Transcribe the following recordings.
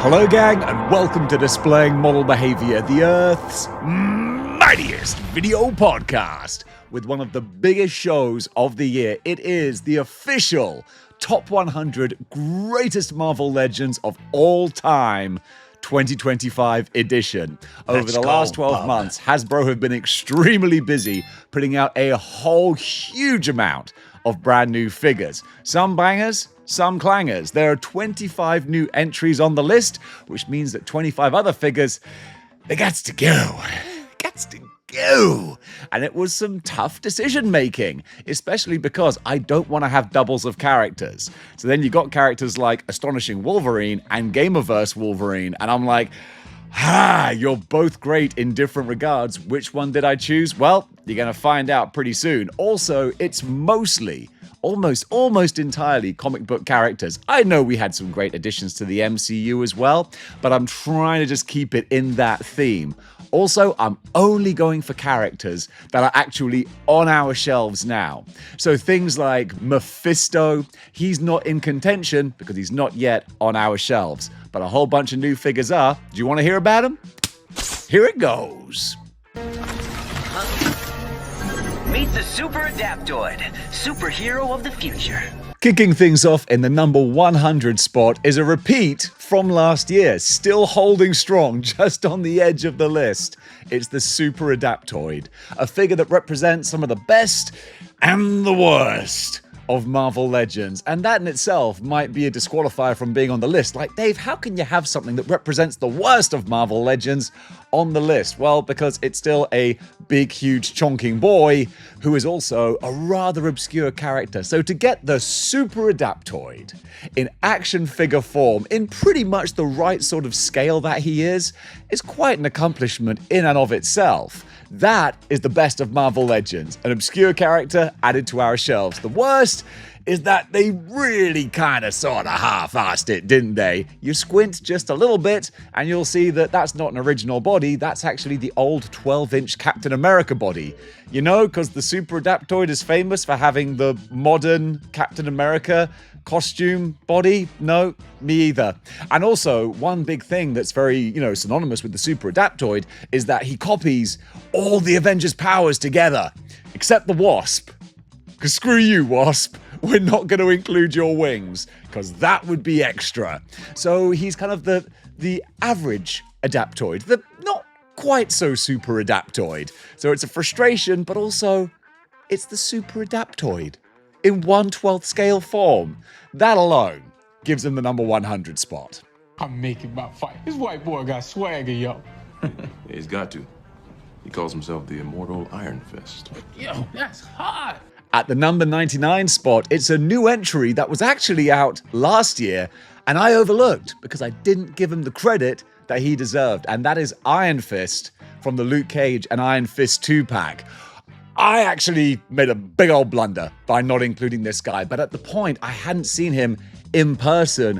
Hello gang, and welcome to Displaying-Model-Behaviour, the Earth's mightiest video podcast. With one of the biggest shows of the year, it is the official Top 100 Greatest Marvel Legends of All Time 2025 edition. Over the last 12 months, Hasbro have been extremely busy putting out a whole huge amount of brand new figures. Some bangers, some clangers. There are 25 new entries on the list, which means that 25 other figures, they gots to go. And it was some tough decision making, especially because I don't want to have doubles of characters. So then you got characters like Astonishing Wolverine and Gamerverse Wolverine, and I'm like, you're both great in different regards. Which one did I choose? Well, you're going to find out pretty soon. Also, it's mostly almost entirely comic book characters. I know we had some great additions to the MCU as well, but I'm trying to just keep it in that theme. Also, I'm only going for characters that are actually on our shelves now. So things like Mephisto, he's not in contention because he's not yet on our shelves, but a whole bunch of new figures are. Do you want to hear about them? Here it goes. Meet the Super Adaptoid, superhero of the future. Kicking things off in the number 100 spot is a repeat from last year, still holding strong just on the edge of the list. It's the Super Adaptoid, a figure that represents some of the best and the worst of Marvel Legends, and that in itself might be a disqualifier from being on the list. Like, Dave, how can you have something that represents the worst of Marvel Legends on the list? Well, because it's still a big, huge, chonking boy who is also a rather obscure character. So to get the Super Adaptoid in action figure form, in pretty much the right sort of scale that he is quite an accomplishment in and of itself. That is the best of Marvel Legends, an obscure character added to our shelves. The worst is that they really kind of sort of half-assed it, didn't they? You squint just a little bit and you'll see that that's not an original body, that's actually the old 12-inch Captain America body. You know, because the Super Adaptoid is famous for having the modern Captain America costume body? No, me either. And also, one big thing that's very, synonymous with the Super Adaptoid is that he copies all the Avengers' powers together, except the Wasp. Because screw you, Wasp. We're not going to include your wings, because that would be extra. So he's kind of the average Adaptoid, the not quite so Super Adaptoid. So it's a frustration, but also it's the Super Adaptoid in 1/12 scale form. That alone gives him the number 100 spot. I'm making my fight. This white boy got swagger, yo. He's got to. He calls himself the Immortal Iron Fist. Yo, that's hot. At the number 99 spot, it's a new entry that was actually out last year, and I overlooked because I didn't give him the credit that he deserved, and that is Iron Fist from the Luke Cage and Iron Fist 2-pack. I actually made a big old blunder by not including this guy, but at the point I hadn't seen him in person,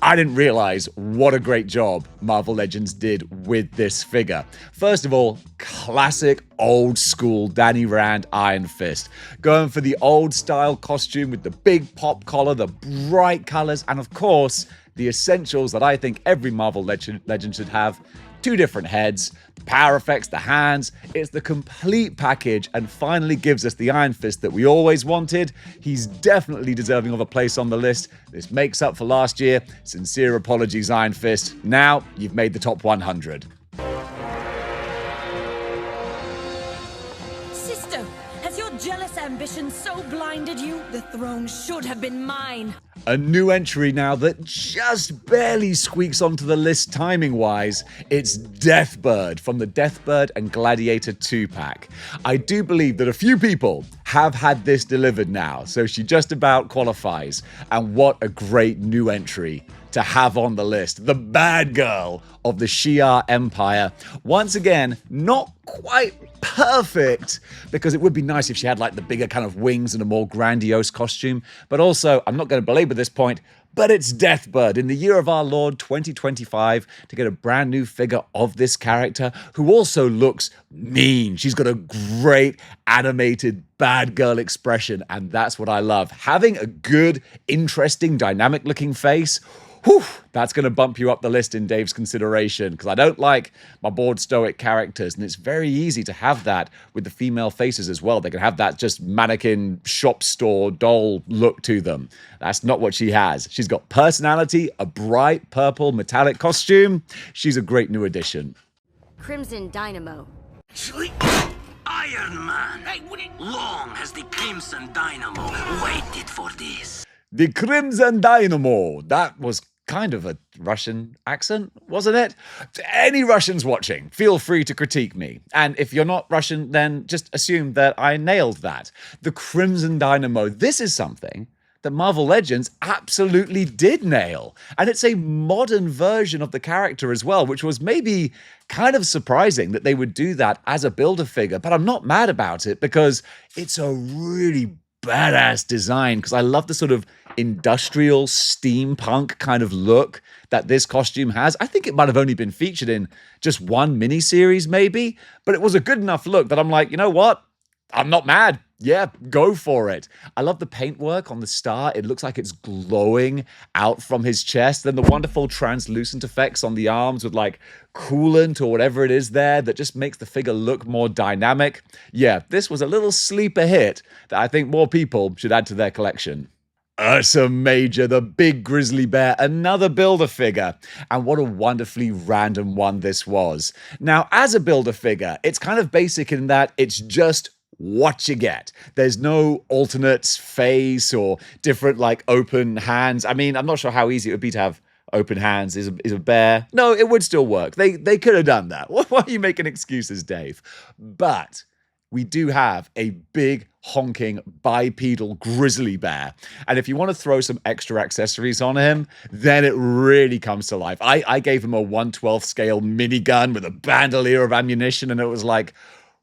I didn't realize what a great job Marvel Legends did with this figure. First of all, classic old school Danny Rand Iron Fist. Going for the old style costume with the big pop collar, the bright colors, and of course, the essentials that I think every Marvel legend should have. 2 different heads, the power effects, the hands. It's the complete package and finally gives us the Iron Fist that we always wanted. He's definitely deserving of a place on the list. This makes up for last year. Sincere apologies, Iron Fist. Now you've made the top 100. Sister, has your jealous ambition so blinded you? The throne should have been mine. A new entry now that just barely squeaks onto the list timing-wise. It's Deathbird from the Deathbird and Gladiator 2-pack. I do believe that a few people have had this delivered now, so she just about qualifies. And what a great new entry to have on the list. The bad girl of the Shi'ar Empire. Once again, not quite perfect, because it would be nice if she had like the bigger kind of wings and a more grandiose costume. But also, I'm not going to belabor this point, but it's Deathbird in the year of our Lord 2025 to get a brand new figure of this character who also looks mean. She's got a great animated bad girl expression, and that's what I love. Having a good, interesting, dynamic looking face. Whew, that's going to bump you up the list in Dave's consideration, because I don't like my bored stoic characters, and it's very easy to have that with the female faces as well. They can have that just mannequin shop store doll look to them. That's not what she has. She's got personality, a bright purple metallic costume. She's a great new addition. Crimson Dynamo. Iron Man! Long has the Crimson Dynamo waited for this. The Crimson Dynamo. That was kind of a Russian accent, wasn't it? To any Russians watching, feel free to critique me. And if you're not Russian, then just assume that I nailed that. The Crimson Dynamo. This is something that Marvel Legends absolutely did nail. And it's a modern version of the character as well, which was maybe kind of surprising that they would do that as a Build-A-Figure, but I'm not mad about it because it's a really badass design, because I love the sort of industrial steampunk kind of look that this costume has. I think it might have only been featured in just one miniseries maybe, but it was a good enough look that I'm like, you know what? I'm not mad. Yeah, go for it. I love the paintwork on the star. It looks like it's glowing out from his chest. Then the wonderful translucent effects on the arms with like coolant or whatever it is there that just makes the figure look more dynamic. Yeah, this was a little sleeper hit that I think more people should add to their collection. Ursa Major, the big grizzly bear, another Build-A-Figure. And what a wonderfully random one this was. Now, as a Build-A-Figure, it's kind of basic in that it's just what you get. There's no alternate face or different like open hands. I mean, I'm not sure how easy it would be to have open hands is a bear. No, it would still work. They could have done that. Why are you making excuses, Dave? But we do have a big honking bipedal grizzly bear. And if you want to throw some extra accessories on him, then it really comes to life. I gave him a 1/12 scale minigun with a bandolier of ammunition, and it was like,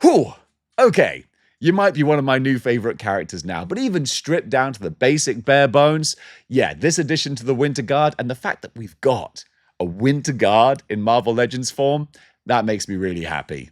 whew, okay. You might be one of my new favorite characters now, but even stripped down to the basic bare bones, yeah, this addition to the Winter Guard and the fact that we've got a Winter Guard in Marvel Legends form, that makes me really happy.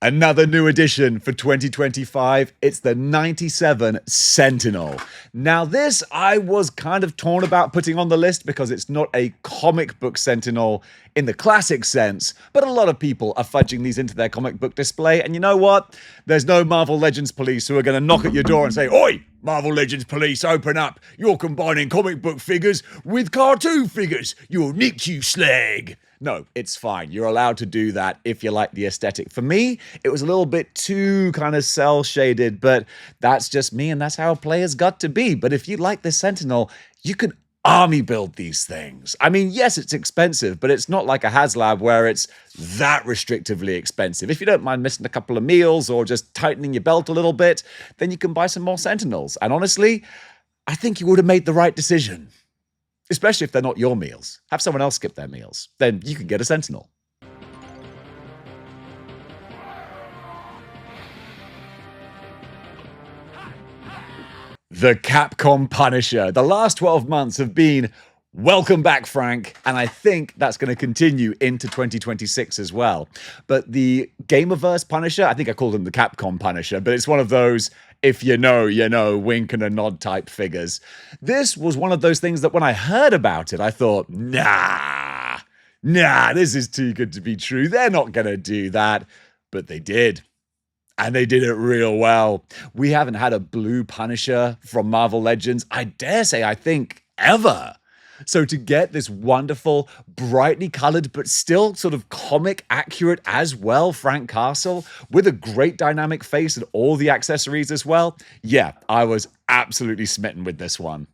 Another new addition for 2025, it's the 97 Sentinel. Now this, I was kind of torn about putting on the list because it's not a comic book Sentinel in the classic sense, but a lot of people are fudging these into their comic book display, and you know what? There's no Marvel Legends police who are going to knock at your door and say, "Oi, Marvel Legends police, open up. You're combining comic book figures with cartoon figures. You'll nick you slag." No, it's fine. You're allowed to do that if you like the aesthetic. For me, it was a little bit too kind of cel-shaded, but that's just me, and that's how players got to be. But if you like the Sentinel, you can army build these things. I mean, yes, it's expensive, but it's not like a Haslab where it's that restrictively expensive. If you don't mind missing a couple of meals or just tightening your belt a little bit, then you can buy some more Sentinels. And honestly, I think you would have made the right decision. Especially if they're not your meals. Have someone else skip their meals. Then you can get a Sentinel. The Capcom Punisher. The last 12 months have been welcome back, Frank. And I think that's going to continue into 2026 as well. But the Gamerverse Punisher, I think I called him the Capcom Punisher, but it's one of those if you know, you know, wink and a nod type figures. This was one of those things that when I heard about it, I thought, nah, this is too good to be true. They're not going to do that. But they did. And they did it real well. We haven't had a blue Punisher from Marvel Legends, I dare say, I think, ever. So to get this wonderful, brightly colored, but still sort of comic accurate as well, Frank Castle, with a great dynamic face and all the accessories as well, yeah, I was absolutely smitten with this one.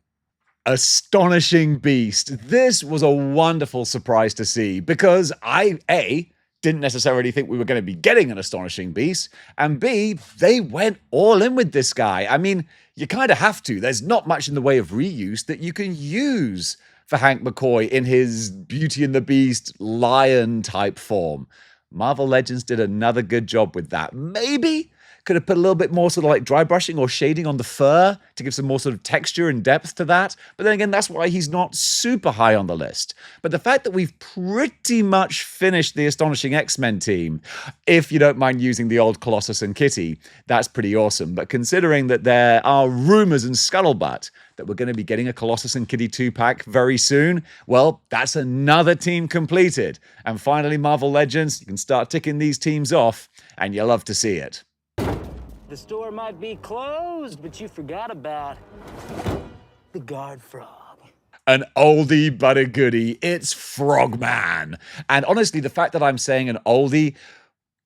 Astonishing Beast. This was a wonderful surprise to see because I, A, didn't necessarily think we were going to be getting an Astonishing Beast, and B, they went all in with this guy. I mean, you kind of have to. There's not much in the way of reuse that you can use for Hank McCoy in his Beauty and the Beast lion type form. Marvel Legends did another good job with that. Maybe Could have put a little bit more sort of like dry brushing or shading on the fur to give some more sort of texture and depth to that. But then again, that's why he's not super high on the list. But the fact that we've pretty much finished the Astonishing X-Men team, if you don't mind using the old Colossus and Kitty, that's pretty awesome. But considering that there are rumors and scuttlebutt that we're going to be getting a Colossus and Kitty 2-pack very soon, well, that's another team completed. And finally, Marvel Legends, you can start ticking these teams off, and you'll love to see it. The store might be closed, but you forgot about the guard frog. An oldie but a goodie. It's Frogman. And honestly, the fact that I'm saying an oldie,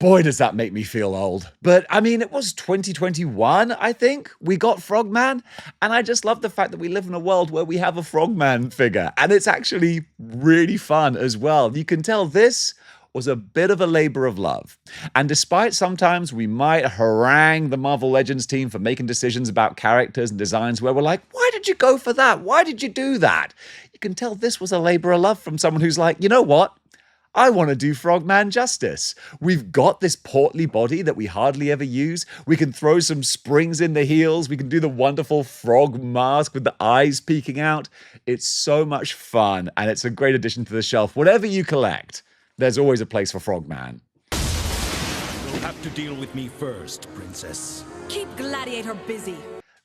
boy, does that make me feel old. But I mean, it was 2021, I think, we got Frogman. And I just love the fact that we live in a world where we have a Frogman figure. And it's actually really fun as well. You can tell this was a bit of a labor of love. And despite sometimes we might harangue the Marvel Legends team for making decisions about characters and designs where we're like, why did you go for that? Why did you do that? You can tell this was a labor of love from someone who's like, you know what? I want to do Frogman justice. We've got this portly body that we hardly ever use. We can throw some springs in the heels. We can do the wonderful frog mask with the eyes peeking out. It's so much fun, and it's a great addition to the shelf. Whatever you collect, there's always a place for Frogman. You'll have to deal with me first, princess. Keep Gladiator busy.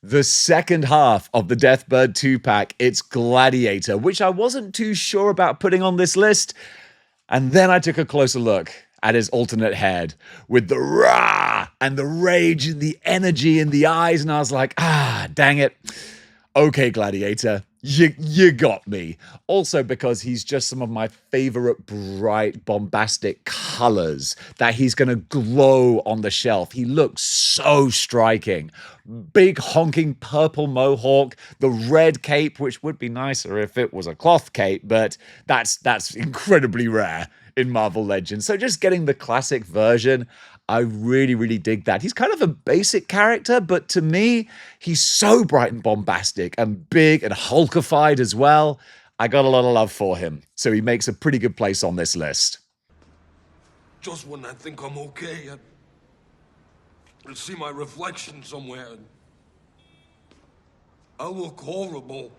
The second half of the Deathbird 2-pack, it's Gladiator, which I wasn't too sure about putting on this list. And then I took a closer look at his alternate head with the rah and the rage and the energy in the eyes. And I was like, dang it. Okay, Gladiator, you got me. Also because he's just some of my favorite bright, bombastic colors that he's going to glow on the shelf. He looks so striking. Big honking purple mohawk, the red cape, which would be nicer if it was a cloth cape, but that's incredibly rare in Marvel Legends. So just getting the classic version, I really, really dig that. He's kind of a basic character, but to me, he's so bright and bombastic and big and hulkified as well. I got a lot of love for him, so he makes a pretty good place on this list. Just when I think I'm okay, I see my reflection somewhere. I look horrible.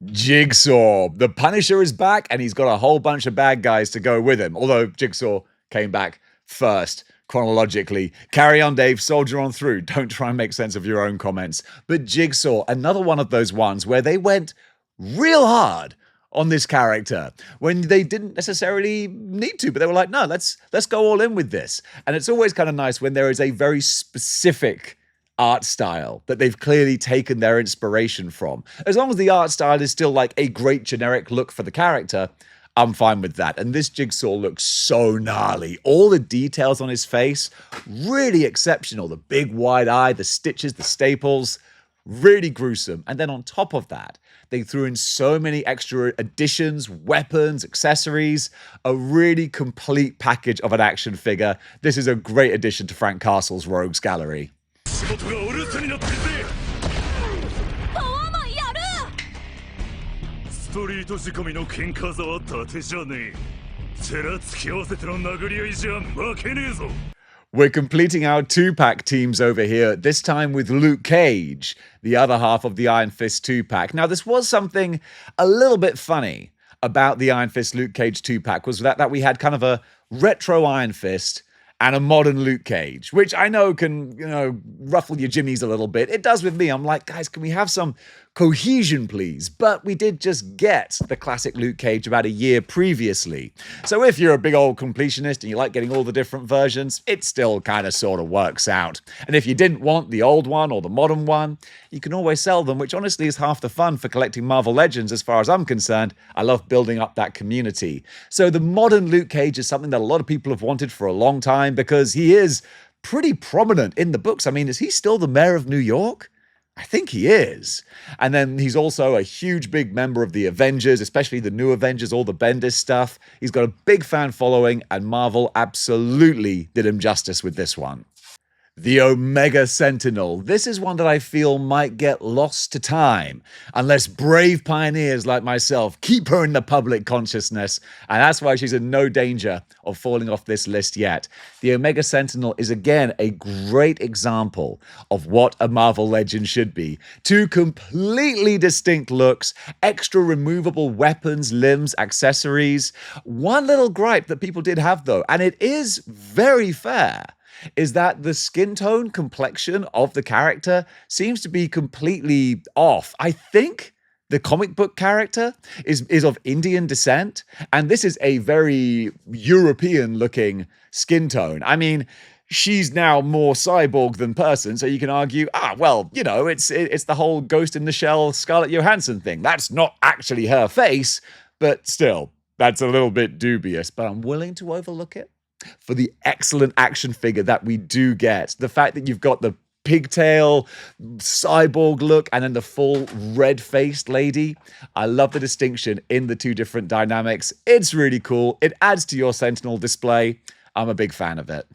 Jigsaw. The Punisher is back, and he's got a whole bunch of bad guys to go with him. Although Jigsaw came back first, chronologically. Carry on, Dave. Soldier on through. Don't try and make sense of your own comments. But Jigsaw, another one of those ones where they went real hard on this character when they didn't necessarily need to, but they were like, no, let's go all in with this. And it's always kind of nice when there is a very specific art style that they've clearly taken their inspiration from. As long as the art style is still like a great generic look for the character, I'm fine with that. And this Jigsaw looks so gnarly. All the details on his face, really exceptional. The big wide eye, the stitches, the staples, really gruesome. And then on top of that, they threw in so many extra additions, weapons, accessories, a really complete package of an action figure. This is a great addition to Frank Castle's Rogues Gallery. We're completing our 2-pack teams over here, this time with Luke Cage, the other half of the Iron Fist 2-pack. Now, this was something a little bit funny about the Iron Fist Luke Cage 2-pack, was that we had kind of a retro Iron Fist and a modern Luke Cage, which I know can, ruffle your jimmies a little bit. It does with me. I'm like, guys, can we have some cohesion, please? But we did just get the classic Luke Cage about a year previously. So if you're a big old completionist and you like getting all the different versions, it still kind of sort of works out. And if you didn't want the old one or the modern one, you can always sell them, which honestly is half the fun for collecting Marvel Legends as far as I'm concerned. I love building up that community. So the modern Luke Cage is something that a lot of people have wanted for a long time because he is pretty prominent in the books. I mean, is he still the mayor of New York? I think he is. And then he's also a huge, big member of the Avengers, especially the new Avengers, all the Bendis stuff. He's got a big fan following, and Marvel absolutely did him justice with this one. The Omega Sentinel. This is one that I feel might get lost to time unless brave pioneers like myself keep her in the public consciousness, and that's why she's in no danger of falling off this list yet. The Omega Sentinel is again a great example of what a Marvel Legend should be. Two completely distinct looks, extra removable weapons, limbs, accessories. One little gripe that people did have though, and it is very fair, is that the skin tone complexion of the character seems to be completely off. I think the comic book character is of Indian descent, and this is a very European-looking skin tone. I mean, she's now more cyborg than person, so you can argue, well, you know, it's the whole Ghost in the Shell Scarlett Johansson thing. That's not actually her face, but still, that's a little bit dubious, but I'm willing to overlook it for the excellent action figure that we do get. The fact that you've got the pigtail cyborg look and then the full red-faced lady. I love the distinction in the two different dynamics. It's really cool. It adds to your Sentinel display. I'm a big fan of it.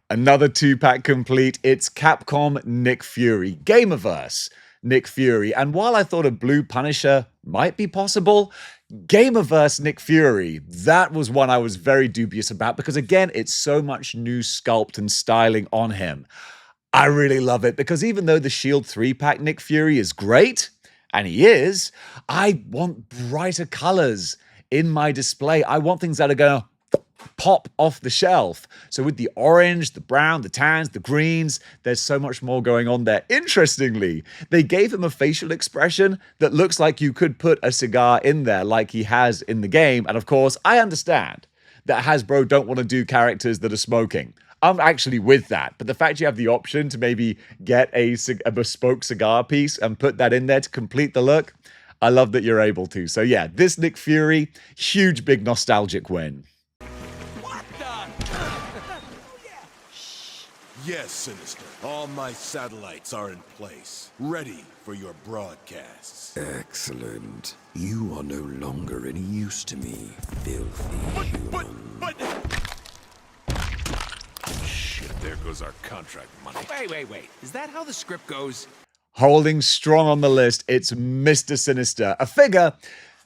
Another two-pack complete. It's Capcom Nick Fury. Gamerverse Nick Fury. And while I thought a blue Punisher might be possible, Gamerverse Nick Fury, that was one I was very dubious about because, again, it's so much new sculpt and styling on him. I really love it because even though the Shield 3-pack Nick Fury is great, and he is, I want brighter colors in my display. I want things that are going to pop off the shelf. So with the orange, the brown, the tans, the greens, there's so much more going on there. Interestingly, they gave him a facial expression that looks like you could put a cigar in there like he has in the game. And of course, I understand that Hasbro don't want to do characters that are smoking. I'm actually with that. But the fact you have the option to maybe get a bespoke cigar piece and put that in there to complete the look, I love that you're able to. So yeah, this Nick Fury, huge, big nostalgic win. Yes, Sinister. All my satellites are in place, ready for your broadcasts. Excellent. You are no longer any use to me, filthy human. But... Shit, there goes our contract money. Wait. Is that how the script goes? Holding strong on the list, it's Mr. Sinister, a figure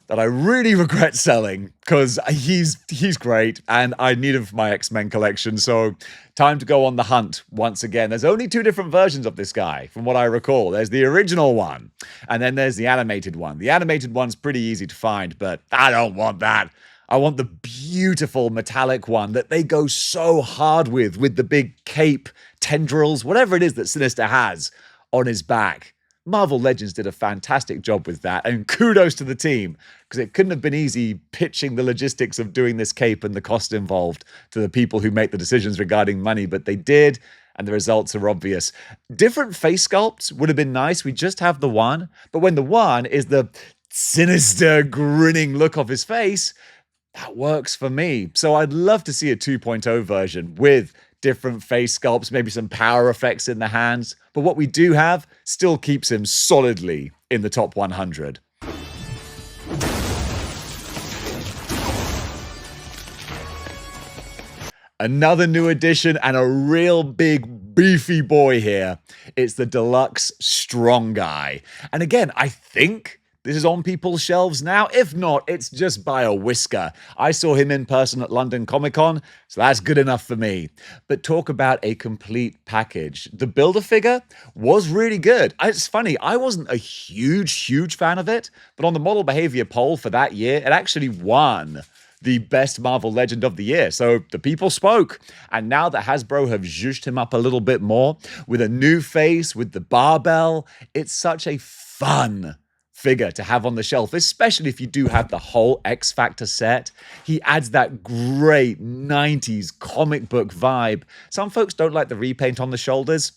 that I really regret selling because he's great and I need him for my X-Men collection. So time to go on the hunt once again. There's only two different versions of this guy from what I recall. There's the original one and then there's the animated one. The animated one's pretty easy to find, but I don't want that. I want the beautiful metallic one that they go so hard with the big cape, tendrils, whatever it is that Sinister has on his back. Marvel Legends did a fantastic job with that, and kudos to the team, because it couldn't have been easy pitching the logistics of doing this cape and the cost involved to the people who make the decisions regarding money, but they did, and the results are obvious. Different face sculpts would have been nice. We just have the one, but when the one is the sinister, grinning look of his face, that works for me. So I'd love to see a 2.0 version with different face sculpts, maybe some power effects in the hands. But what we do have still keeps him solidly in the top 100. Another new addition and a real big beefy boy here. It's the Deluxe Strong Guy. And again, I think this is on people's shelves now. If not, it's just by a whisker. I saw him in person at London Comic Con, so that's good enough for me. But talk about a complete package. The Build-A-Figure was really good. It's funny, I wasn't a huge fan of it, but on the model behavior poll for that year, it actually won the best Marvel Legend of the year. So the people spoke. And now that Hasbro have zhuzhed him up a little bit more with a new face, with the barbell, it's such a fun figure to have on the shelf, especially if you do have the whole X Factor set. He adds that great 90s comic book vibe. Some folks don't like the repaint on the shoulders.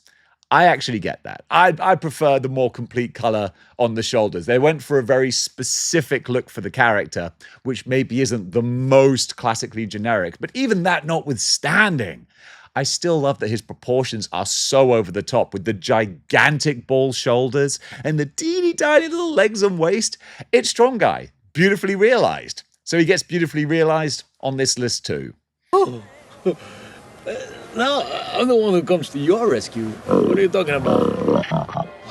I actually get that. I prefer the more complete color on the shoulders. They went for a very specific look for the character, which maybe isn't the most classically generic, but even that notwithstanding, I still love that his proportions are so over the top with the gigantic ball shoulders and the teeny tiny little legs and waist. It's Strong Guy, beautifully realized. So So he gets beautifully realized on this list too. Oh. No, I'm the one who comes to your rescue. What are you talking about?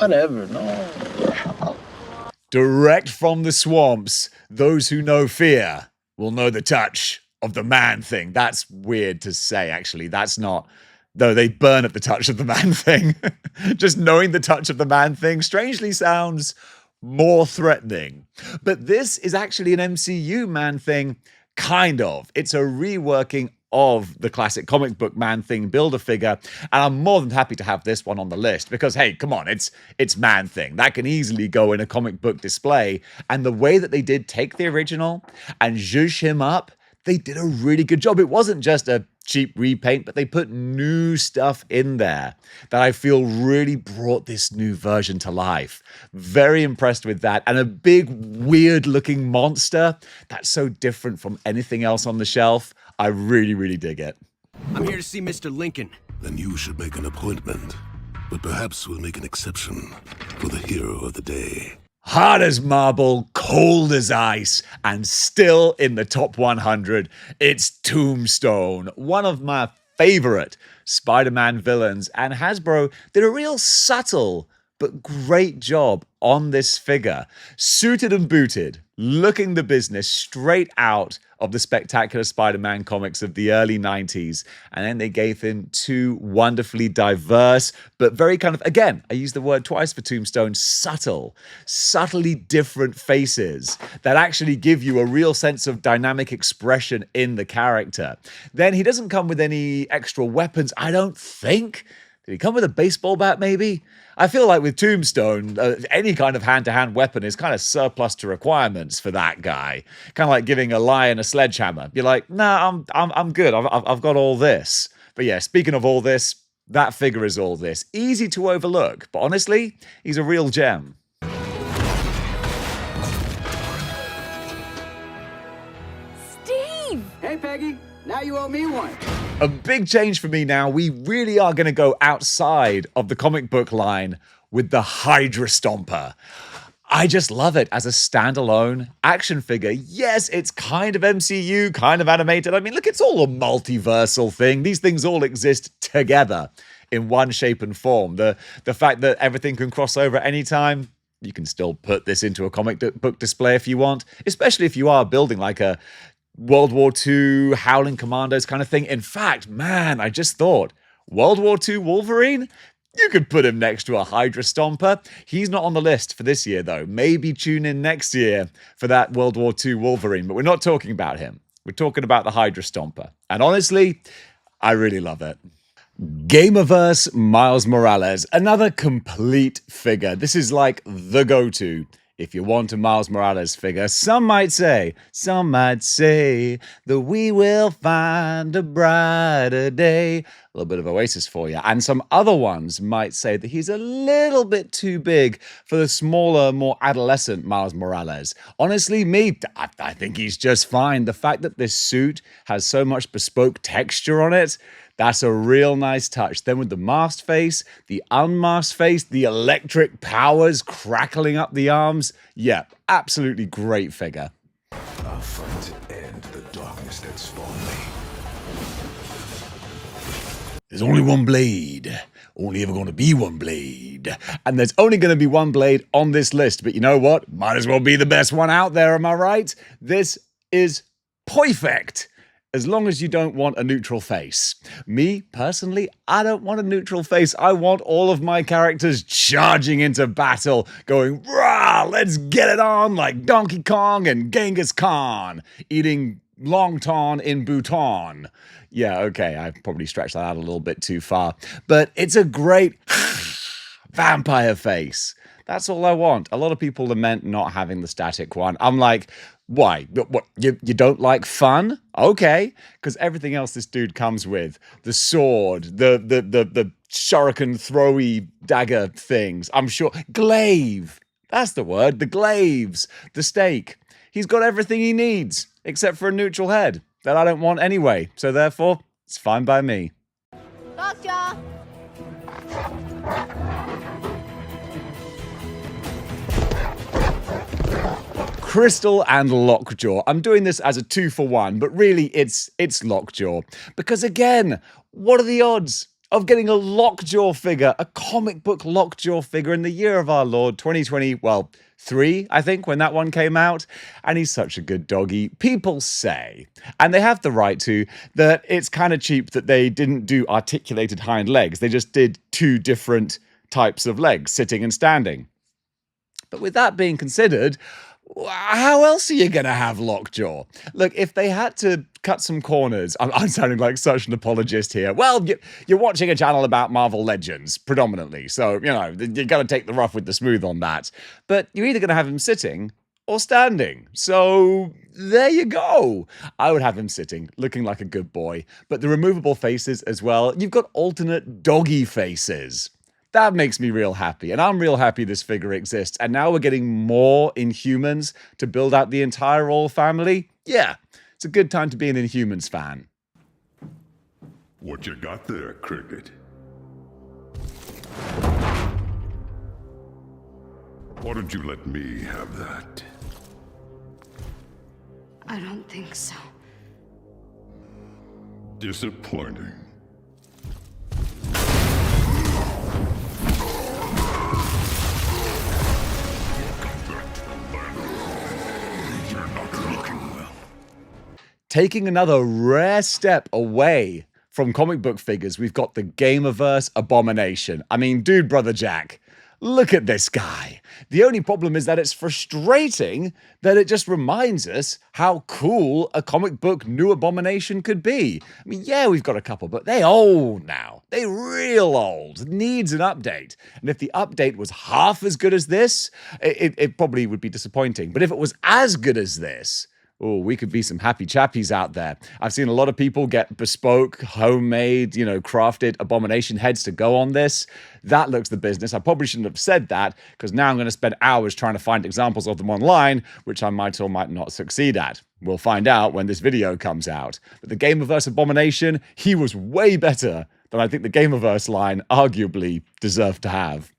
Whatever, no. Direct from the swamps, those who know fear will know the touch of the Man-Thing. That's weird to say, actually. That's not... Though they burn at the touch of the Man-Thing. Just knowing the touch of the Man-Thing strangely sounds more threatening. But this is actually an MCU Man-Thing, kind of. It's a reworking of the classic comic book Man-Thing Build-A-Figure, and I'm more than happy to have this one on the list, because, hey, come on, it's Man-Thing. That can easily go in a comic book display, and the way that they did take the original and zhuzh him up, they did a really good job. It wasn't just a cheap repaint, but they put new stuff in there that I feel really brought this new version to life. Very impressed with that. And a big, weird-looking monster that's so different from anything else on the shelf. I really, really dig it. I'm here to see Mr. Lincoln. Then you should make an appointment. But perhaps we'll make an exception for the hero of the day. Hard as marble, cold as ice, and still in the top 100, it's Tombstone, one of my favorite Spider-Man villains, and Hasbro did a real subtle but great job on this figure. Suited and booted, looking the business straight out of the Spectacular Spider-Man comics of the early 90s. And then they gave him two wonderfully diverse, but very kind of, again, I use the word twice for Tombstone, subtly different faces that actually give you a real sense of dynamic expression in the character. Then he doesn't come with any extra weapons, I don't think. Did he come with a baseball bat, maybe? I feel like with Tombstone, any kind of hand-to-hand weapon is kind of surplus to requirements for that guy. Kind of like giving a lion a sledgehammer. You're like, nah, I'm good. I've got all this. But yeah, speaking of all this, that figure is all this. Easy to overlook, but honestly, he's a real gem. Steve! Hey, Peggy. Now you owe me one. A big change for me now. We really are going to go outside of the comic book line with the Hydra Stomper. I just love it as a standalone action figure. Yes, it's kind of MCU, kind of animated. I mean, look, it's all a multiversal thing. These things all exist together in one shape and form. The fact that everything can cross over at any time, you can still put this into a comic book display if you want, especially if you are building like a World War II, Howling Commandos kind of thing. In fact, man, I just thought, World War II Wolverine? You could put him next to a Hydra Stomper. He's not on the list for this year, though. Maybe tune in next year for that World War II Wolverine, but we're not talking about him. We're talking about the Hydra Stomper. And honestly, I really love it. Gamerverse Miles Morales, another complete figure. This is like the go-to if you want a Miles Morales figure. Some might say that we will find a brighter day. A little bit of Oasis for you. And some other ones might say that he's a little bit too big for the smaller, more adolescent Miles Morales. Honestly, I think he's just fine. The fact that this suit has so much bespoke texture on it, that's a real nice touch. Then with the masked face, the unmasked face, the electric powers crackling up the arms. Yeah, absolutely great figure. I'll fight to end the darkness that's spawned me. There's only one blade. Only ever going to be one blade. And there's only going to be one blade on this list. But you know what? Might as well be the best one out there, am I right? This is perfect. As long as you don't want a neutral face. Me, personally, I don't want a neutral face. I want all of my characters charging into battle, going, rah, let's get it on, like Donkey Kong and Genghis Khan, eating Longton in Bhutan. Yeah, okay, I probably stretched that out a little bit too far. But it's a great vampire face. That's all I want. A lot of people lament not having the static one. I'm like, why? What? You don't like fun? Okay, because everything else this dude comes with, the sword, the shuriken throwy dagger things, I'm sure, glaive, that's the word, the glaives, the stake. He's got everything he needs, except for a neutral head, that I don't want anyway, so therefore, it's fine by me. Lockjaw! Crystal and Lockjaw. I'm doing this as a 2-for-1, but really it's Lockjaw. Because again, what are the odds of getting a Lockjaw figure, a comic book Lockjaw figure in the year of our Lord 2020, well, 3, I think, when that one came out, and he's such a good doggy. People say, and they have the right to, that it's kind of cheap that they didn't do articulated hind legs. They just did 2 different types of legs, sitting and standing. But with that being considered, how else are you going to have Lockjaw? Look, if they had to cut some corners, I'm sounding like such an apologist here. Well, you're watching a channel about Marvel Legends, predominantly. So, you know, you've got to take the rough with the smooth on that. But you're either going to have him sitting or standing. So there you go. I would have him sitting, looking like a good boy. But the removable faces as well, you've got alternate doggy faces. That makes me real happy, and I'm real happy this figure exists. And now we're getting more Inhumans to build out the entire All family. Yeah, it's a good time to be an Inhumans fan. What you got there, Cricket? Why don't you let me have that? I don't think so. Disappointing. Taking another rare step away from comic book figures, we've got the Gamerverse Abomination. I mean, dude, Brother Jack, look at this guy. The only problem is that it's frustrating that it just reminds us how cool a comic book new Abomination could be. I mean, yeah, we've got a couple, but they old now. They real old. Needs an update. And if the update was half as good as this, it probably would be disappointing. But if it was as good as this, oh, we could be some happy chappies out there. I've seen a lot of people get bespoke, homemade, you know, crafted Abomination heads to go on this. That looks the business. I probably shouldn't have said that, because now I'm going to spend hours trying to find examples of them online, which I might or might not succeed at. We'll find out when this video comes out. But the Gamerverse Abomination, he was way better than I think the Gamerverse line arguably deserved to have.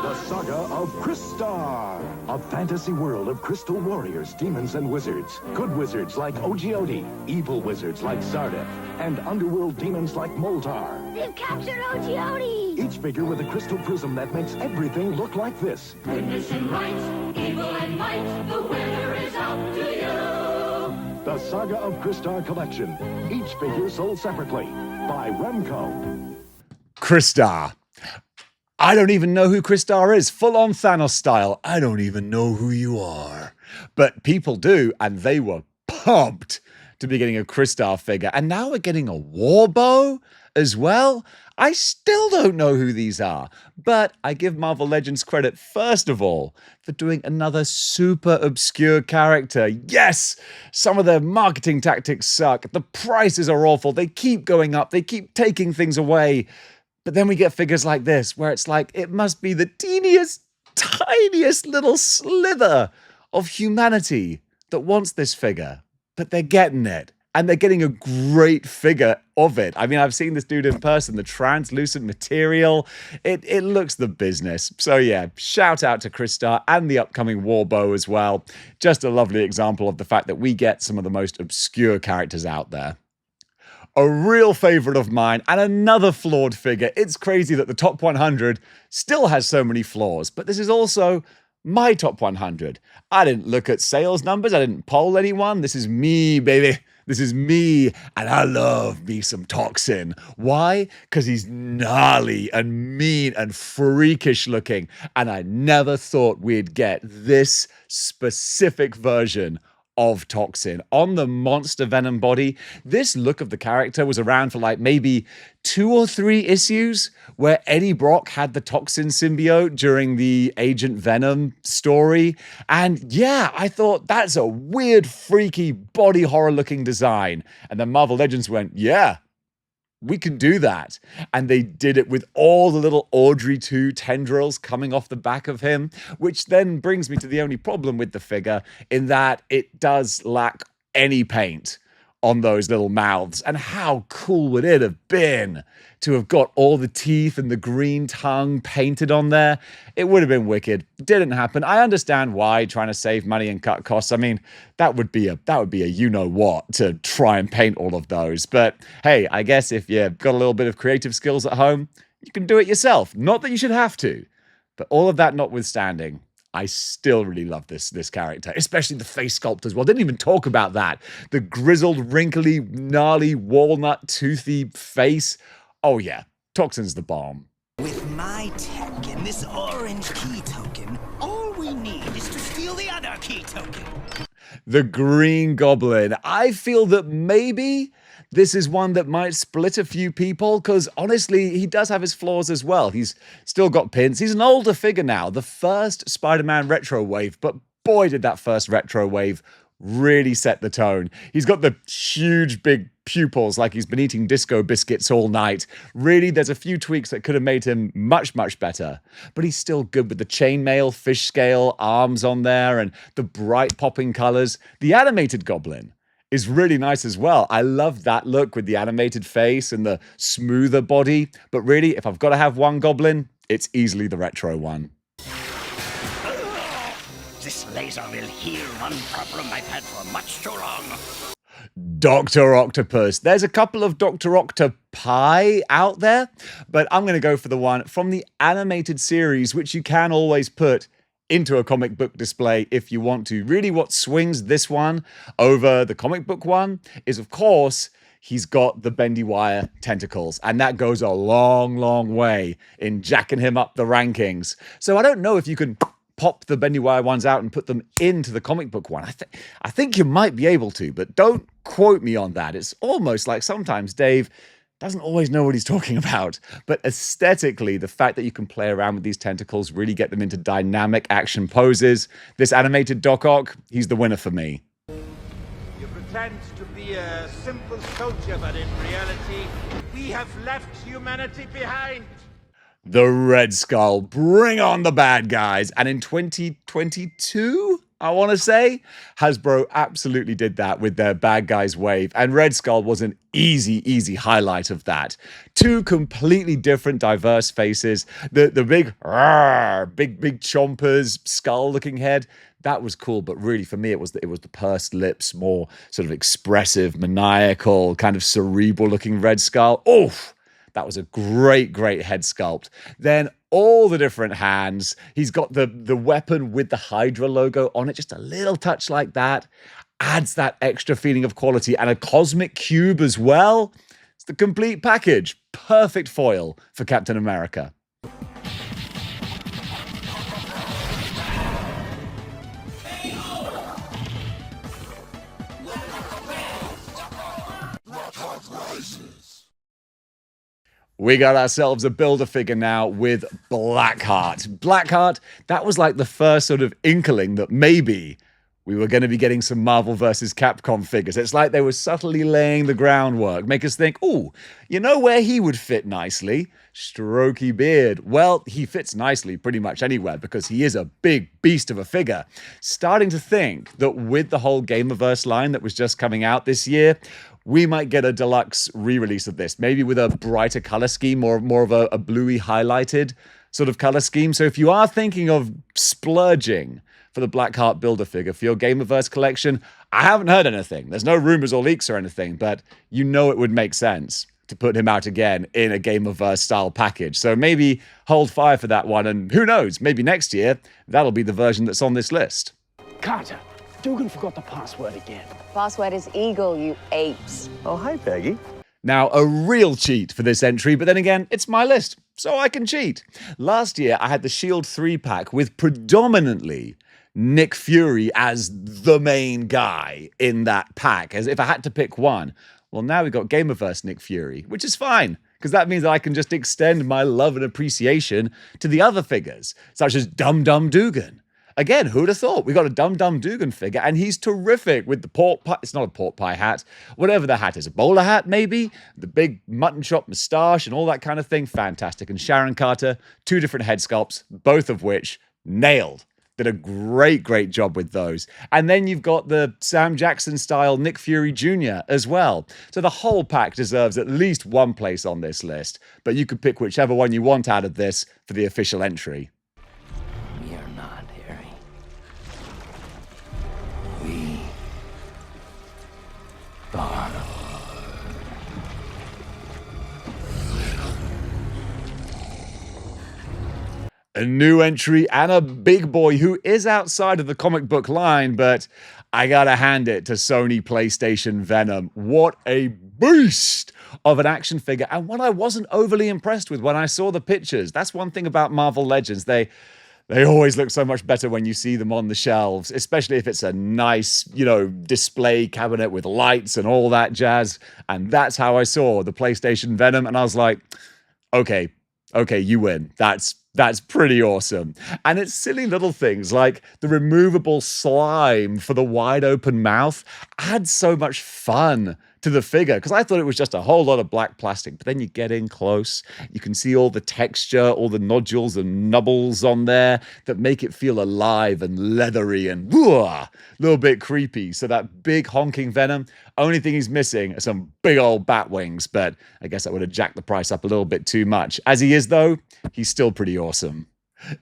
The saga of Crystar. A fantasy world of crystal warriors, demons, and wizards. Good wizards like Ogioti, evil wizards like Zarda, and underworld demons like Moltar. They've captured Ogioti! Each figure with a crystal prism that makes everything look like this. Goodness and right, evil and might, the winner is out to you! The Saga of Crystar collection. Each figure sold separately by Remco. Crystar. I don't even know who Crystar is. Full-on Thanos style. I don't even know who you are. But people do, and they were pumped to be getting a Crystar figure. And now we're getting a Warbow as well. I still don't know who these are. But I give Marvel Legends credit, first of all, for doing another super obscure character. Yes! Some of their marketing tactics suck. The prices are awful. They keep going up. They keep taking things away. But then we get figures like this, where it's like, it must be the teeniest, tiniest little slither of humanity that wants this figure. But they're getting it. And they're getting a great figure of it. I mean, I've seen this dude in person, the translucent material. It looks the business. So yeah, shout out to Crystar and the upcoming Warbow as well. Just a lovely example of the fact that we get some of the most obscure characters out there. A real favorite of mine, and another flawed figure. It's crazy that the top 100 still has so many flaws, but this is also my top 100. I didn't look at sales numbers, I didn't poll anyone. This is me, baby. This is me, and I love me some Toxin. Why? Because he's gnarly and mean and freakish looking, and I never thought we'd get this specific version of Toxin on the monster Venom body. This look of the character was around for like maybe 2 or 3 issues, where Eddie Brock had the Toxin symbiote during the Agent Venom story. And yeah, I thought that's a weird, freaky, body horror looking design. And then Marvel Legends went, yeah, we can do that. And they did it with all the little Audrey 2 tendrils coming off the back of him, which then brings me to the only problem with the figure, in that it does lack any paint on those little mouths. And how cool would it have been to have got all the teeth and the green tongue painted on there? It would have been wicked. Didn't happen. I understand why, trying to save money and cut costs. I mean, that would be a you-know-what to try and paint all of those. But hey, I guess if you've got a little bit of creative skills at home, you can do it yourself. Not that you should have to. But all of that notwithstanding, I still really love this character, especially the face sculpt as well. Didn't even talk about that. The grizzled, wrinkly, gnarly, walnut, toothy face. Oh yeah, Toxin's the bomb. With my tech and this orange key token, all we need is to steal the other key token. The Green Goblin. I feel that maybe this is one that might split a few people, because honestly, he does have his flaws as well. He's still got pins. He's an older figure now. The first Spider-Man retro wave, but boy, did that first retro wave really set the tone. He's got the huge big pupils like he's been eating disco biscuits all night. Really, there's a few tweaks that could have made him much, much better. But he's still good with the chainmail, fish scale, arms on there, and the bright popping colors. The animated Goblin is really nice as well. I love that look with the animated face and the smoother body. But really, if I've got to have one Goblin, it's easily the retro one. This laser will hear one problem I've had for much too long. Dr. Octopus. There's a couple of Dr. Octopi out there, but I'm going to go for the one from the animated series, which you can always put into a comic book display if you want to. Really, what swings this one over the comic book one is, of course, he's got the bendy wire tentacles, and that goes a long, long way in jacking him up the rankings. So I don't know if you can pop the bendy wire ones out and put them into the comic book one. I think you might be able to, but don't quote me on that. It's almost like sometimes Dave doesn't always know what he's talking about. But aesthetically, the fact that you can play around with these tentacles, really get them into dynamic action poses. This animated Doc Ock, he's the winner for me. You pretend to be a simple soldier, but in reality, we have left humanity behind. The Red Skull, bring on the bad guys. And in 2022, I want to say, Hasbro absolutely did that with their bad guys wave. And Red Skull was an easy highlight of that. Two completely different, diverse faces. The big, big chompers, skull-looking head. That was cool, but really for me, it was the pursed lips, more sort of expressive, maniacal, kind of cerebral-looking Red Skull. Oof! That was a great head sculpt. Then all the different hands. He's got the weapon with the Hydra logo on it, just a little touch like that. Adds that extra feeling of quality, and a cosmic cube as well. It's the complete package. Perfect foil for Captain America. We got ourselves a Build-A-Figure now with Blackheart. Blackheart, that was like the first sort of inkling that maybe we were going to be getting some Marvel vs. Capcom figures. It's like they were subtly laying the groundwork, make us think, ooh, you know where he would fit nicely? Strokey beard. Well, he fits nicely pretty much anywhere because he is a big beast of a figure. Starting to think that with the whole Gamerverse line that was just coming out this year, we might get a deluxe re-release of this, maybe with a brighter color scheme, more of a bluey highlighted sort of color scheme. So if you are thinking of splurging for the Blackheart Build-A-Figure for your Gamerverse collection, I haven't heard anything. There's no rumors or leaks or anything, but you know it would make sense to put him out again in a Gamerverse style package. So maybe hold fire for that one, and who knows, maybe next year, that'll be the version that's on this list. Carter, Dugan forgot the password again. Password is Eagle, you apes. Oh, hi, Peggy. Now, a real cheat for this entry, but then again, it's my list, so I can cheat. Last year, I had the Shield 3-pack with predominantly Nick Fury as the main guy in that pack, as if I had to pick one. Well, now we've got Gamerverse Nick Fury, which is fine, because that means that I can just extend my love and appreciation to the other figures, such as Dum Dum Dugan. Again, who'd have thought? We got a Dum Dum Dugan figure, and he's terrific with the pork pie. It's not a pork pie hat. Whatever the hat is. A bowler hat, maybe? The big mutton chop moustache and all that kind of thing. Fantastic. And Sharon Carter, two different head sculpts, both of which nailed Did a great job with those. And then you've got the Sam Jackson-style Nick Fury Jr. as well. So the whole pack deserves at least one place on this list, but you could pick whichever one you want out of this for the official entry. We are not, Harry. We are. A new entry and a big boy who is outside of the comic book line, but I gotta hand it to Sony PlayStation Venom. What a beast of an action figure, and one I wasn't overly impressed with when I saw the pictures. That's one thing about Marvel Legends. They always look so much better when you see them on the shelves, especially if it's a nice, display cabinet with lights and all that jazz. And that's how I saw the PlayStation Venom, and I was like, okay, you win. That's pretty awesome. And it's silly little things like the removable slime for the wide open mouth adds so much fun to the figure, because I thought it was just a whole lot of black plastic, but then you get in close, you can see all the texture, all the nodules and nubbles on there that make it feel alive and leathery and a little bit creepy. So that big honking Venom, only thing he's missing are some big old bat wings, but I guess that would have jacked the price up a little bit too much. As he is though, he's still pretty awesome.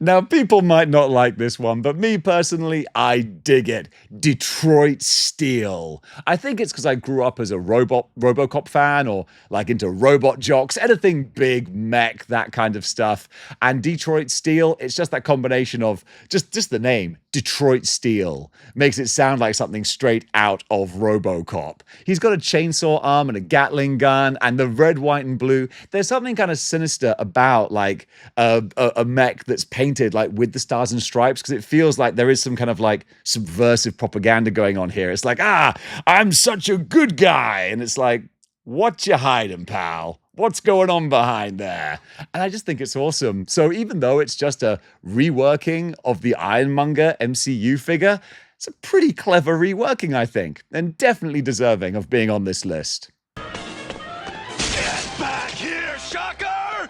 Now, people might not like this one, but me personally, I dig it. Detroit Steel. I think it's because I grew up as a RoboCop fan, or like into robot jocks, anything big, mech, that kind of stuff. And Detroit Steel, it's just that combination of just the name, Detroit Steel, makes it sound like something straight out of RoboCop. He's got a chainsaw arm and a Gatling gun, and the red, white, and blue. There's something kind of sinister about like a mech that's painted like with the stars and stripes, because it feels like there is some kind of like subversive propaganda going on here. It's like, I'm such a good guy, and it's like, what you hiding, pal? What's going on behind there? And I just think it's awesome. So even though it's just a reworking of the Ironmonger MCU figure, it's a pretty clever reworking, I think, and definitely deserving of being on this list. Get back here, Shocker!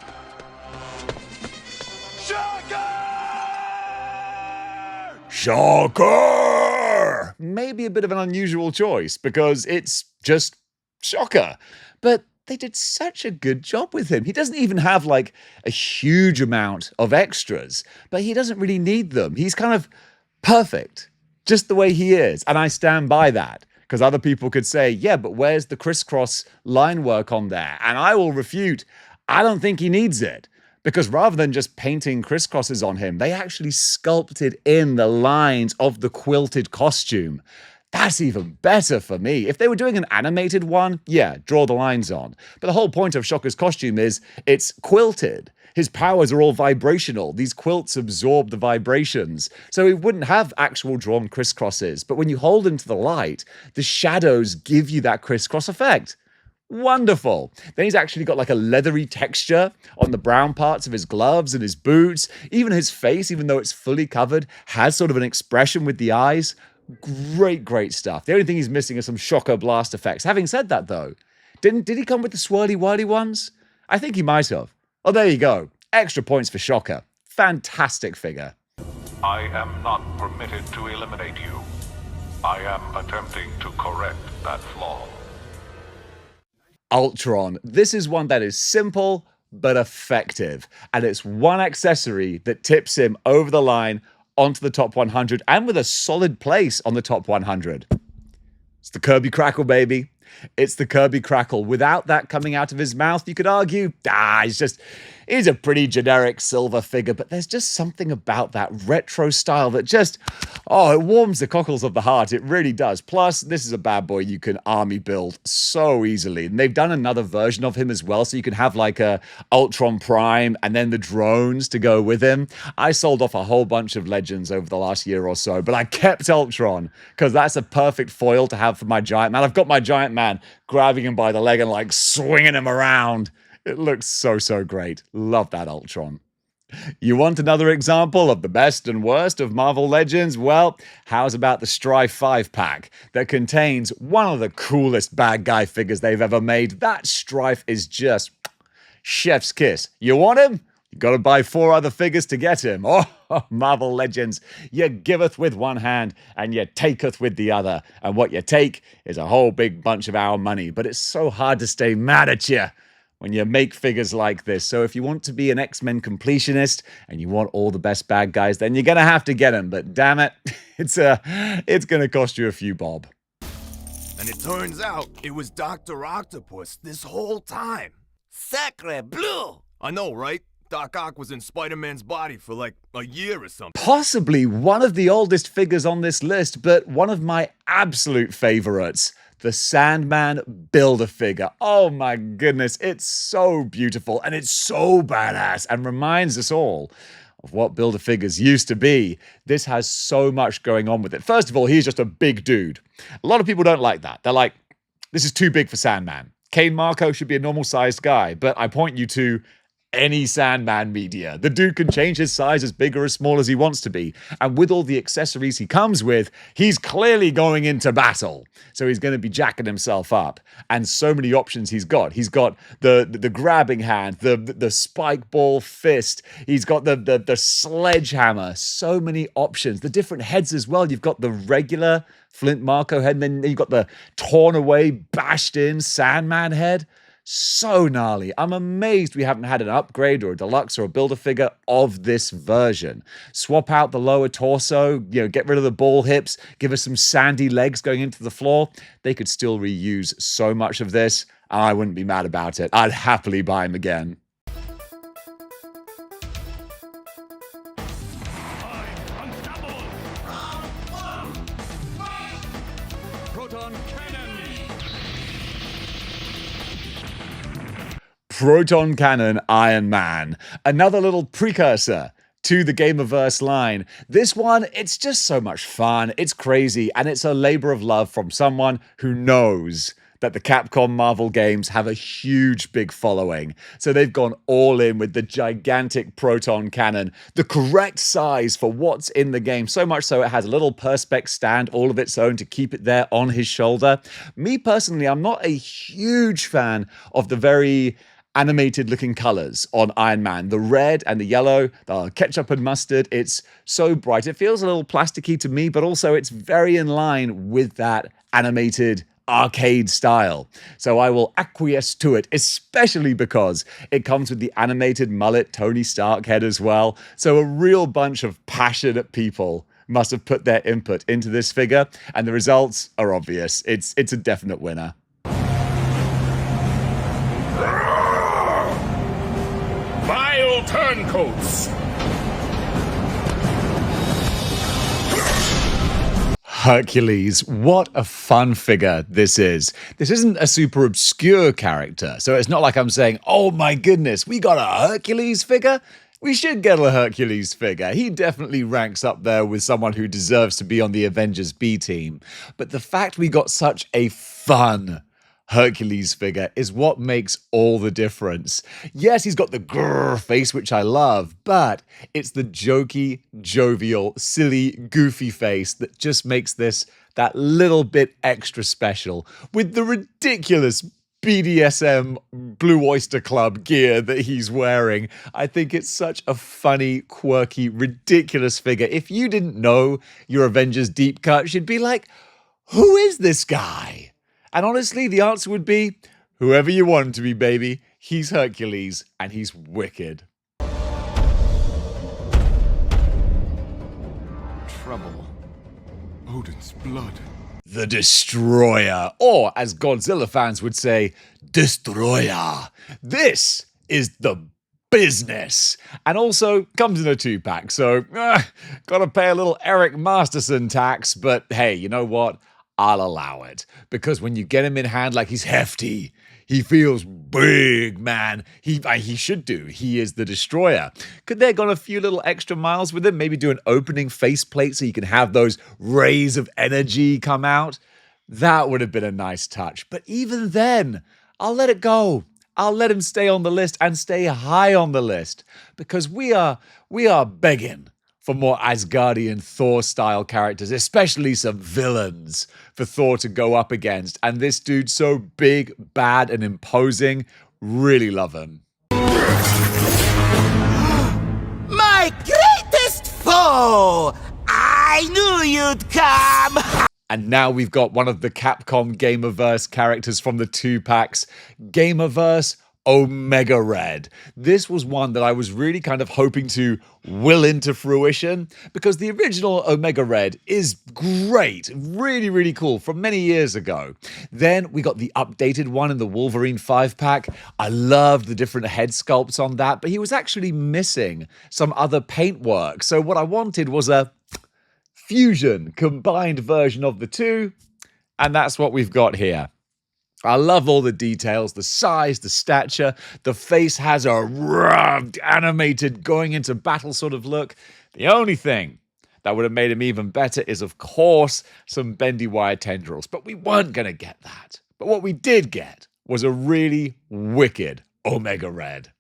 Shocker! Maybe a bit of an unusual choice because it's just Shocker. But they did such a good job with him. He doesn't even have like a huge amount of extras, but he doesn't really need them. He's kind of perfect, just the way he is. And I stand by that, because other people could say, yeah, but where's the crisscross line work on there? And I will refute, I don't think he needs it. Because rather than just painting crisscrosses on him, they actually sculpted in the lines of the quilted costume. That's even better for me. If they were doing an animated one, yeah, draw the lines on. But the whole point of Shocker's costume is it's quilted. His powers are all vibrational. These quilts absorb the vibrations. So he wouldn't have actual drawn crisscrosses. But when you hold him to the light, the shadows give you that crisscross effect. Wonderful. Then he's actually got like a leathery texture on the brown parts of his gloves and his boots. Even his face, even though it's fully covered, has sort of an expression with the eyes. Great stuff. The only thing he's missing is some Shocker blast effects. Having said that though, did he come with the swirly-whirly ones? I think he might have. Oh, there you go. Extra points for Shocker. Fantastic figure. I am not permitted to eliminate you. I am attempting to correct that flaw. Ultron. This is one that is simple but effective, and it's one accessory that tips him over the line onto the top 100 and with a solid place on the top 100. It's the Kirby Crackle, baby. It's the Kirby Crackle. Without that coming out of his mouth, you could argue, he's a pretty generic silver figure, but there's just something about that retro style that just, it warms the cockles of the heart. It really does. Plus, this is a bad boy you can army build so easily. And they've done another version of him as well, so you can have like a Ultron Prime and then the drones to go with him. I sold off a whole bunch of Legends over the last year or so, but I kept Ultron because that's a perfect foil to have for my Giant Man. I've got my Giant Man grabbing him by the leg and like swinging him around. It looks so great. Love that Ultron. You want another example of the best and worst of Marvel Legends? Well, how's about the Strife 5-pack that contains one of the coolest bad guy figures they've ever made? That Strife is just chef's kiss. You want him? You gotta buy 4 other figures to get him. Oh, Marvel Legends, you giveth with one hand and you taketh with the other. And what you take is a whole big bunch of our money. But it's so hard to stay mad at you when you make figures like this. So if you want to be an X-Men completionist and you want all the best bad guys, then you're going to have to get them. But damn it, it's going to cost you a few bob. And it turns out it was Dr. Octopus this whole time. Sacre bleu! I know, right? Doc Ock was in Spider-Man's body for like a year or something. Possibly one of the oldest figures on this list, but one of my absolute favorites. The Sandman Build-A-Figure. Oh my goodness, it's so beautiful and it's so badass and reminds us all of what Build-A-Figures used to be. This has so much going on with it. First of all, he's just a big dude. A lot of people don't like that. They're like, this is too big for Sandman. Kane Marco should be a normal-sized guy, but I point you to any Sandman media. The dude can change his size as big or as small as he wants to be. And with all the accessories he comes with, he's clearly going into battle. So he's going to be jacking himself up. And so many options he's got. He's got the grabbing hand, the spike ball fist. He's got the sledgehammer. So many options. The different heads as well. You've got the regular Flint Marco head, and then you've got the torn away, bashed in Sandman head. So gnarly. I'm amazed we haven't had an upgrade or a deluxe or a Build-A-Figure of this version. Swap out the lower torso, get rid of the ball hips, give us some sandy legs going into the floor. They could still reuse so much of this. I wouldn't be mad about it. I'd happily buy him again. Proton Cannon Iron Man, another little precursor to the Gamerverse line. This one, it's just so much fun, it's crazy, and it's a labor of love from someone who knows that the Capcom Marvel games have a huge big following. So they've gone all in with the gigantic proton cannon, the correct size for what's in the game, so much so it has a little perspex stand all of its own to keep it there on his shoulder. Me personally, I'm not a huge fan of the very animated looking colors on Iron Man. The red and the yellow, the ketchup and mustard, it's so bright. It feels a little plasticky to me, but also it's very in line with that animated arcade style. So I will acquiesce to it, especially because it comes with the animated mullet Tony Stark head as well. So a real bunch of passionate people must have put their input into this figure, and the results are obvious. It's a definite winner. Vile turncoats! Hercules, what a fun figure this is. This isn't a super obscure character, so it's not like I'm saying, oh my goodness, we got a Hercules figure? We should get a Hercules figure. He definitely ranks up there with someone who deserves to be on the Avengers B team. But the fact we got such a fun Hercules figure is what makes all the difference. Yes, he's got the grrr face, which I love, but it's the jokey, jovial, silly, goofy face that just makes this that little bit extra special with the ridiculous BDSM Blue Oyster Club gear that he's wearing. I think it's such a funny, quirky, ridiculous figure. If you didn't know your Avengers deep cut, you'd be like, who is this guy? And honestly, the answer would be, whoever you want him to be, baby. He's Hercules, and he's wicked. Trouble. Odin's blood. The Destroyer, or as Godzilla fans would say, Destroyer. This is the business. And also comes in a 2-pack, so gotta pay a little Eric Masterson tax, but hey, you know what? I'll allow it. Because when you get him in hand, like, he's hefty. He feels big, man. He should do. He is the Destroyer. Could they have gone a few little extra miles with him? Maybe do an opening faceplate so you can have those rays of energy come out? That would have been a nice touch. But even then, I'll let it go. I'll let him stay on the list and stay high on the list. Because we are begging for more Asgardian Thor-style characters, especially some villains for Thor to go up against. And this dude's so big, bad, and imposing. Really love him. My greatest Oh, I knew you'd come! And now we've got one of the Capcom Gamerverse characters from the 2-packs, Gamerverse Omega Red. This was one that I was really kind of hoping to will into fruition because the original Omega Red is great, really, really cool from many years ago. Then we got the updated one in the Wolverine 5-pack. I loved the different head sculpts on that, but he was actually missing some other paintwork. So what I wanted was a fusion, combined version of the two, and that's what we've got here. I love all the details, the size, the stature. The face has a rugged, animated, going into battle sort of look. The only thing that would have made him even better is, of course, some bendy wire tendrils. But we weren't going to get that. But what we did get was a really wicked Omega Red.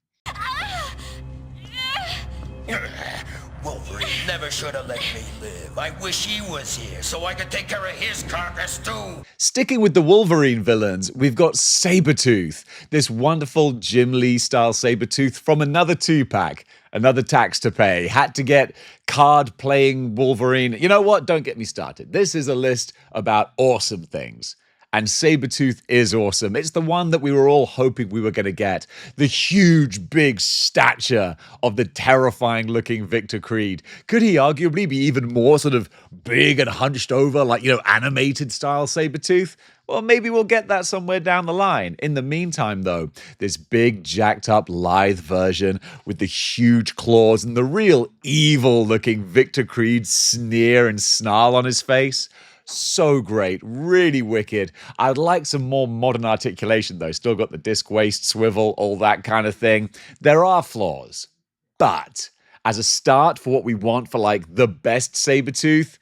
Wolverine never should have let me live. I wish he was here so I could take care of his carcass too. Sticking with the Wolverine villains, we've got Sabretooth, this wonderful Jim Lee style Sabretooth from another 2-pack. Another tax to pay. Had to get card playing Wolverine. You know what? Don't get me started. This is a list about awesome things. And Sabretooth is awesome. It's the one that we were all hoping we were going to get. The huge, big stature of the terrifying looking Victor Creed. Could he arguably be even more sort of big and hunched over, like, animated style Sabretooth? Well, maybe we'll get that somewhere down the line. In the meantime, though, this big, jacked up, lithe version with the huge claws and the real evil looking Victor Creed sneer and snarl on his face. So great, really wicked. I'd like some more modern articulation though. Still got the disc waist, swivel, all that kind of thing. There are flaws, but as a start for what we want for like the best Sabretooth,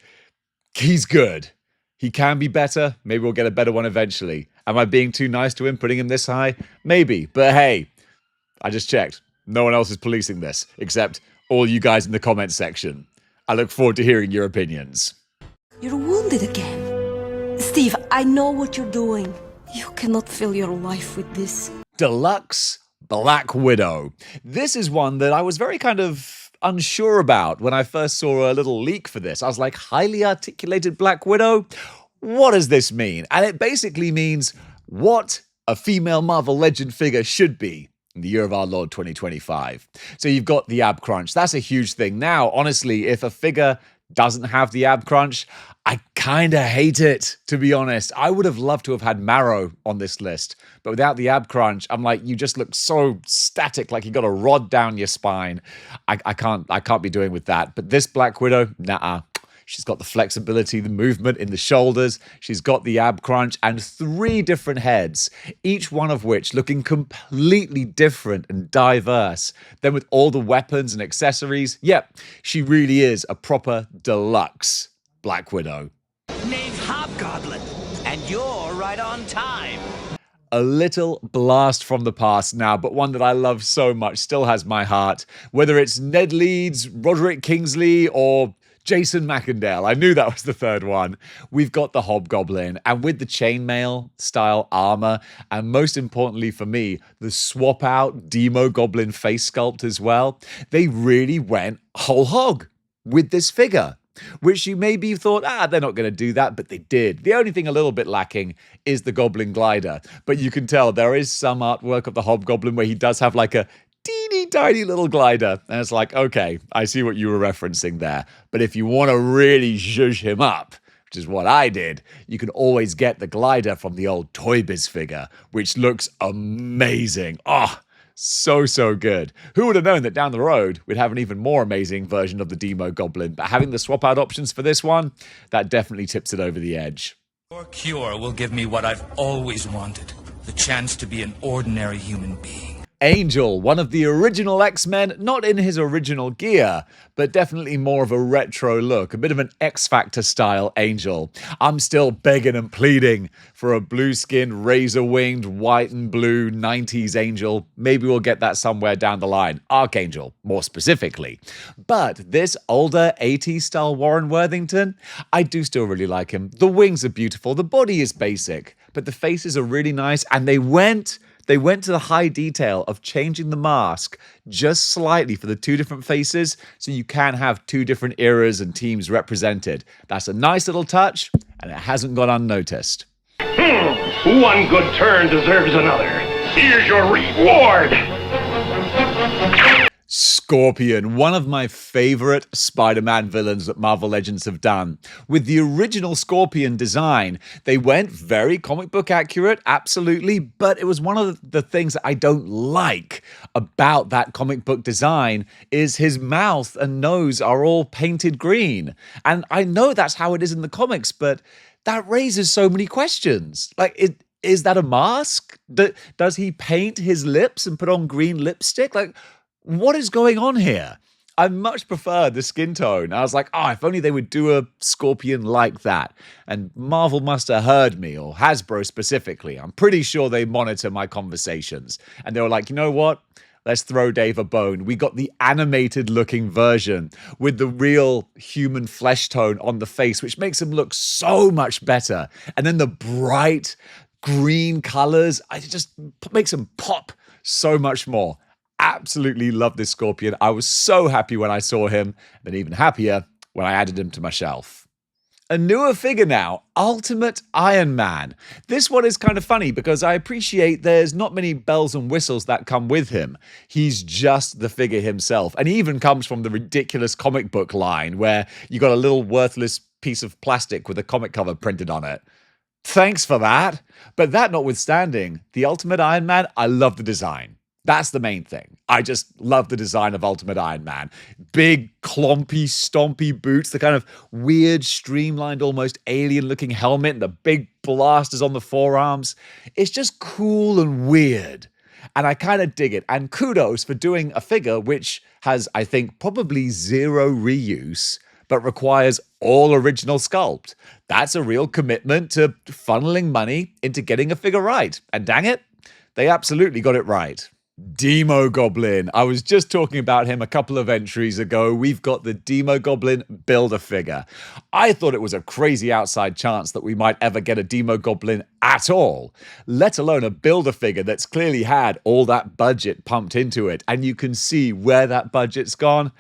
he's good. He can be better. Maybe we'll get a better one eventually. Am I being too nice to him, putting him this high? Maybe, but hey, I just checked. No one else is policing this, except all you guys in the comments section. I look forward to hearing your opinions. You're wounded again. Steve, I know what you're doing. You cannot fill your life with this. Deluxe Black Widow. This is one that I was very kind of unsure about when I first saw a little leak for this. I was like, highly articulated Black Widow? What does this mean? And it basically means what a female Marvel Legend figure should be in the year of our Lord 2025. So you've got the ab crunch. That's a huge thing. Now, honestly, if a figure doesn't have the ab crunch, I kind of hate it, to be honest. I would have loved to have had Marrow on this list, but without the ab crunch, I'm like, you just look so static, like you got a rod down your spine. I can't be doing with that. But this Black Widow, nah. She's got the flexibility, the movement in the shoulders. She's got the ab crunch and 3 different heads, each one of which looking completely different and diverse. Then with all the weapons and accessories, yep, she really is a proper deluxe Black Widow. Name's Hobgoblin, and you're right on time. A little blast from the past now, but one that I love so much, still has my heart. Whether it's Ned Leeds, Roderick Kingsley, or Jason Macendale. I knew that was the third one. We've got the Hobgoblin, and with the chainmail style armor, and most importantly for me, the swap out Demo Goblin face sculpt as well. They really went whole hog with this figure, which you maybe thought, they're not going to do that, but they did. The only thing a little bit lacking is the Goblin glider, but you can tell there is some artwork of the Hobgoblin where he does have like a teeny tiny little glider. And it's like, okay, I see what you were referencing there. But if you want to really zhuzh him up, which is what I did, you can always get the glider from the old Toy Biz figure, which looks amazing. Oh, so good. Who would have known that down the road we'd have an even more amazing version of the Demo Goblin? But having the swap out options for this one, that definitely tips it over the edge. Your cure will give me what I've always wanted, the chance to be an ordinary human being. Angel, one of the original X-Men, not in his original gear, but definitely more of a retro look, a bit of an X-Factor style Angel. I'm still begging and pleading for a blue-skinned, razor-winged, white and blue 90s Angel. Maybe we'll get that somewhere down the line. Archangel, more specifically. But this older 80s style Warren Worthington, I do still really like him. The wings are beautiful, the body is basic, but the faces are really nice, and they went They went to the high detail of changing the mask just slightly for the two different faces, so you can have two different eras and teams represented. That's a nice little touch, and it hasn't gone unnoticed. One good turn deserves another. Here's your reward! Scorpion, one of my favorite Spider-Man villains that Marvel Legends have done. With the original Scorpion design, they went very comic book accurate, absolutely, but it was one of the things that I don't like about that comic book design is his mouth and nose are all painted green. And I know that's how it is in the comics, but that raises so many questions. Like, is that a mask? Does he paint his lips and put on green lipstick? Like, what is going on here? I much prefer the skin tone. I was like, if only they would do a Scorpion like that. And Marvel must have heard me, or Hasbro specifically. I'm pretty sure they monitor my conversations. And they were like, you know what? Let's throw Dave a bone. We got the animated looking version with the real human flesh tone on the face, which makes him look so much better. And then the bright green colors, it just makes him pop so much more. Absolutely love this Scorpion. I was so happy when I saw him, and even happier when I added him to my shelf. A newer figure now, Ultimate Iron Man. This one is kind of funny because I appreciate there's not many bells and whistles that come with him. He's just the figure himself. And he even comes from the ridiculous comic book line where you got a little worthless piece of plastic with a comic cover printed on it. Thanks for that. But that notwithstanding, the Ultimate Iron Man, I love the design. That's the main thing. I just love the design of Ultimate Iron Man. Big, clompy, stompy boots, the kind of weird, streamlined, almost alien-looking helmet, and the big blasters on the forearms. It's just cool and weird. And I kind of dig it. And kudos for doing a figure which has, I think, probably zero reuse, but requires all original sculpt. That's a real commitment to funneling money into getting a figure right. And dang it, they absolutely got it right. Demo Goblin. I was just talking about him a couple of entries ago. We've got the Demo Goblin Build-A-Figure. I thought it was a crazy outside chance that we might ever get a Demo Goblin at all, let alone a Build-A-Figure that's clearly had all that budget pumped into it, and you can see where that budget's gone.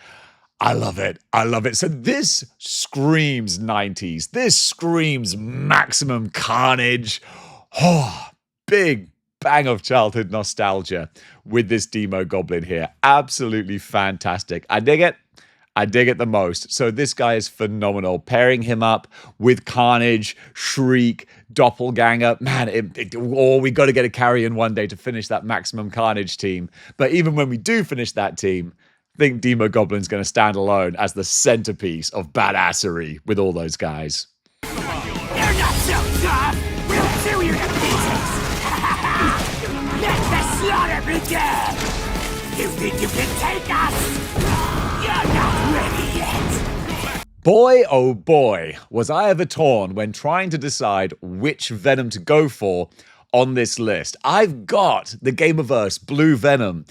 I love it. I love it. So this screams 90s. This screams maximum carnage. Oh, big bang of childhood nostalgia with this Demo Goblin here. Absolutely fantastic. I dig it. I dig it the most. So this guy is phenomenal. Pairing him up with Carnage, Shriek, Doppelganger. Man, we got to get a carry-in one day to finish that Maximum Carnage team. But even when we do finish that team, I think Demo Goblin's going to stand alone as the centerpiece of badassery with all those guys. You're not so tough! We'll chew you to pieces! Let the slaughter begin! You think you can take us? You're not ready yet! Boy, oh boy, was I ever torn when trying to decide which Venom to go for on this list. I've got the Gamerverse Blue Venom,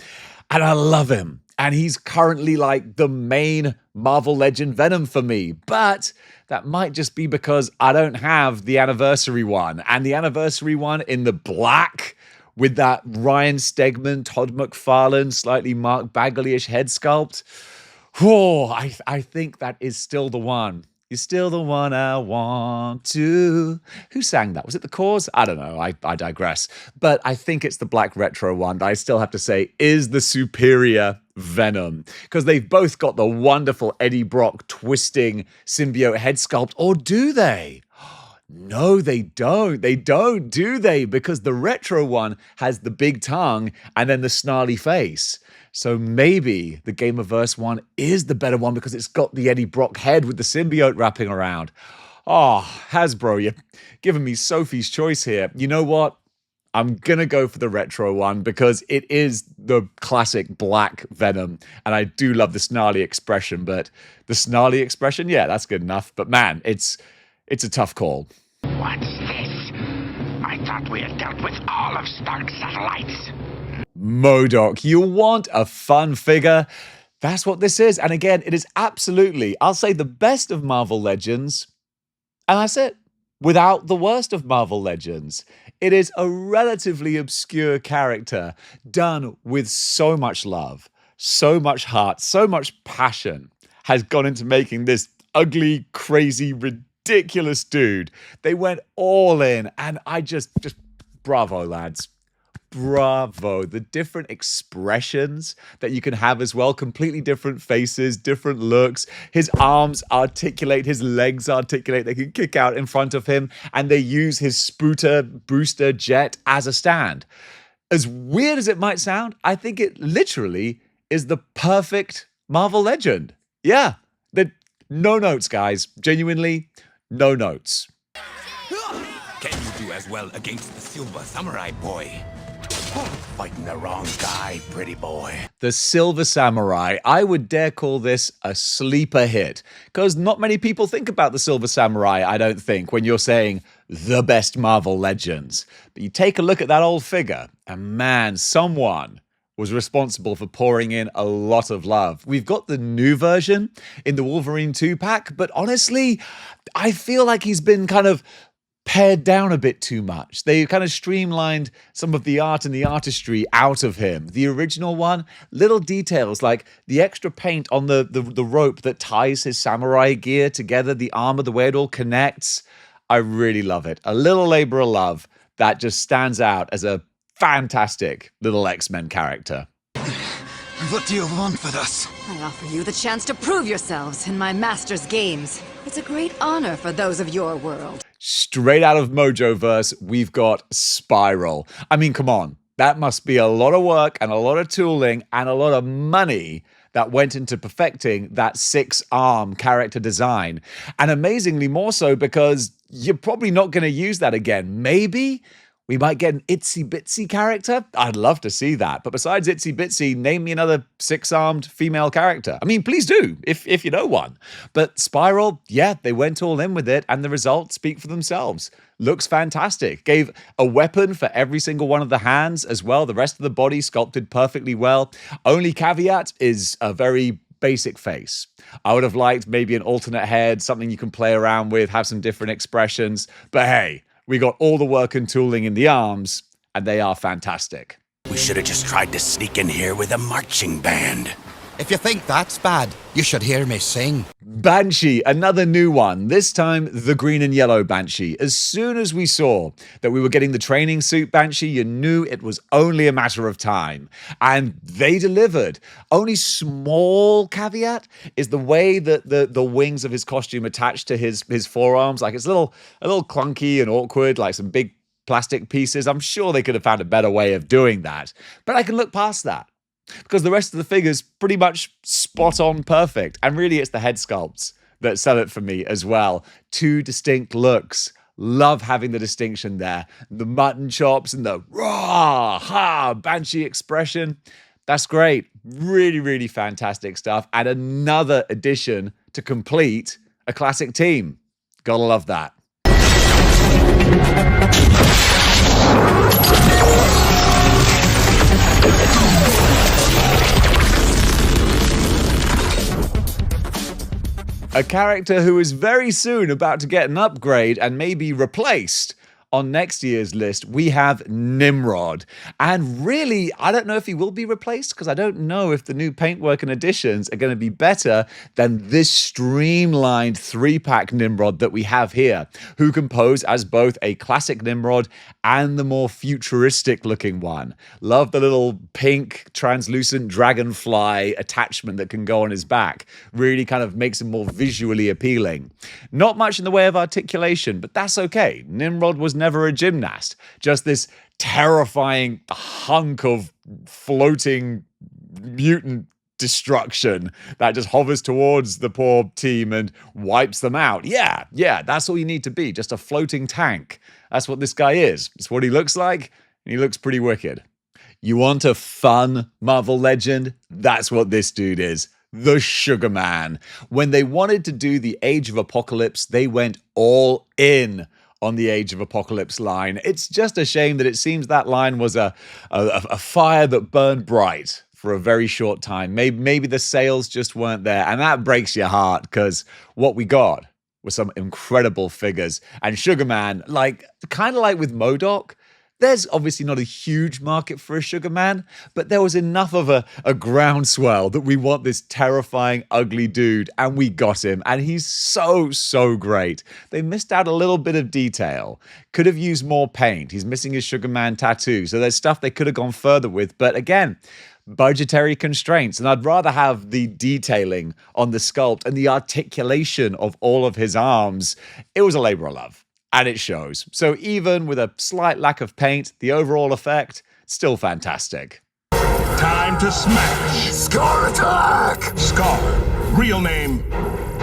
and I love him. And he's currently like the main Marvel Legend Venom for me. But that might just be because I don't have the anniversary one. And the anniversary one in the black with that Ryan Stegman, Todd McFarlane, slightly Mark Bagley-ish head sculpt. Oh, I think that is still the one. You're still the one I want to. Who sang that? Was it The Cause? I don't know. I digress. But I think it's the black retro one that I still have to say is the superior Venom. Because they've both got the wonderful Eddie Brock twisting symbiote head sculpt. Or do they? No, they don't. They don't, do they? Because the retro one has the big tongue and then the snarly face. So maybe the Gamerverse one is the better one because it's got the Eddie Brock head with the symbiote wrapping around. Oh, Hasbro, you're giving me Sophie's choice here. You know what? I'm going to go for the retro one because it is the classic black Venom. And I do love the snarly expression, but the snarly expression, yeah, that's good enough. But man, it's a tough call. What's this? I thought we had dealt with all of Stark's satellites. MODOK, you want a fun figure? That's what this is. And again, it is absolutely, I'll say, the best of Marvel Legends. And that's it. without the worst of Marvel Legends. It is a relatively obscure character done with so much love, so much heart, so much passion has gone into making this ugly, crazy, ridiculous dude. They went all in, and I just bravo, lads. Bravo. The different expressions that you can have as well, completely different faces, different looks. His arms articulate, his legs articulate, they can kick out in front of him, and they use his booster jet as a stand. As weird as it might sound, I think it literally is the perfect Marvel Legend. Yeah, no notes, guys. Genuinely, no notes. Can you do as well against the Silver Samurai boy? Fighting the wrong guy, pretty boy. The Silver Samurai, I would dare call this a sleeper hit, because not many people think about the Silver Samurai, I don't think, when you're saying the best Marvel Legends. But you take a look at that old figure, and man, someone was responsible for pouring in a lot of love. We've got the new version in the Wolverine 2-pack, but honestly, I feel like he's been kind of pared down a bit too much. They kind of streamlined some of the art and the artistry out of him. The original one, little details like the extra paint on the rope that ties his samurai gear together, the armor, the way it all connects. I really love it. A little labor of love that just stands out as a fantastic little X-Men character. What do you want with us? I offer you the chance to prove yourselves in my master's games. It's a great honor for those of your world. Straight out of Mojoverse, we've got Spiral. I mean, come on. That must be a lot of work and a lot of tooling and a lot of money that went into perfecting that 6-arm character design. And amazingly more so because you're probably not going to use that again. Maybe we might get an Itsy Bitsy character. I'd love to see that. But besides Itsy Bitsy, name me another 6-armed female character. I mean, please do, if you know one. But Spiral, yeah, they went all in with it, and the results speak for themselves. Looks fantastic. Gave a weapon for every single one of the hands as well. The rest of the body sculpted perfectly well. Only caveat is a very basic face. I would have liked maybe an alternate head, something you can play around with, have some different expressions. But hey, we got all the work and tooling in the arms, and they are fantastic. We should have just tried to sneak in here with a marching band. If you think that's bad, you should hear me sing. Banshee, another new one. This time, the green and yellow Banshee. As soon as we saw that we were getting the training suit Banshee, you knew it was only a matter of time. And they delivered. Only small caveat is the way that the wings of his costume attached to his forearms. Like, it's a little clunky and awkward, like some big plastic pieces. I'm sure they could have found a better way of doing that. But I can look past that, because the rest of the figure's pretty much spot on perfect. And really, it's the head sculpts that sell it for me as well. Two distinct looks. Love having the distinction there. The mutton chops and the rah, ha, Banshee expression. That's great. Really, really fantastic stuff. And another addition to complete a classic team. Gotta love that. A character who is very soon about to get an upgrade and maybe replaced. On next year's list, we have Nimrod. And really, I don't know if he will be replaced, because I don't know if the new paintwork and additions are going to be better than this streamlined 3-pack Nimrod that we have here, who can pose as both a classic Nimrod and the more futuristic looking one. Love the little pink translucent dragonfly attachment that can go on his back. Really kind of makes him more visually appealing. Not much in the way of articulation, but that's okay. Nimrod was never a gymnast, just this terrifying hunk of floating mutant destruction that just hovers towards the poor team and wipes them out. Yeah, that's all you need to be, just a floating tank. That's what this guy is. It's what he looks like, and he looks pretty wicked. You want a fun Marvel Legend? That's what this dude is. The Sugar Man. When they wanted to do the Age of Apocalypse, they went all in on the Age of Apocalypse line. It's just a shame that it seems that line was a fire that burned bright for a very short time. Maybe the sales just weren't there, and that breaks your heart, because what we got with some incredible figures. And Sugar Man, like, kind of like with MODOK, there's obviously not a huge market for a Sugar Man, but there was enough of a groundswell that we want this terrifying, ugly dude, and we got him, and he's so, so great. They missed out a little bit of detail. Could have used more paint. He's missing his Sugar Man tattoo, so there's stuff they could have gone further with, but again, budgetary constraints, and I'd rather have the detailing on the sculpt and the articulation of all of his arms. It was a labor of love. And it shows. So even with a slight lack of paint, the overall effect, still fantastic. Time to smash! Scar attack! Scar. Real name.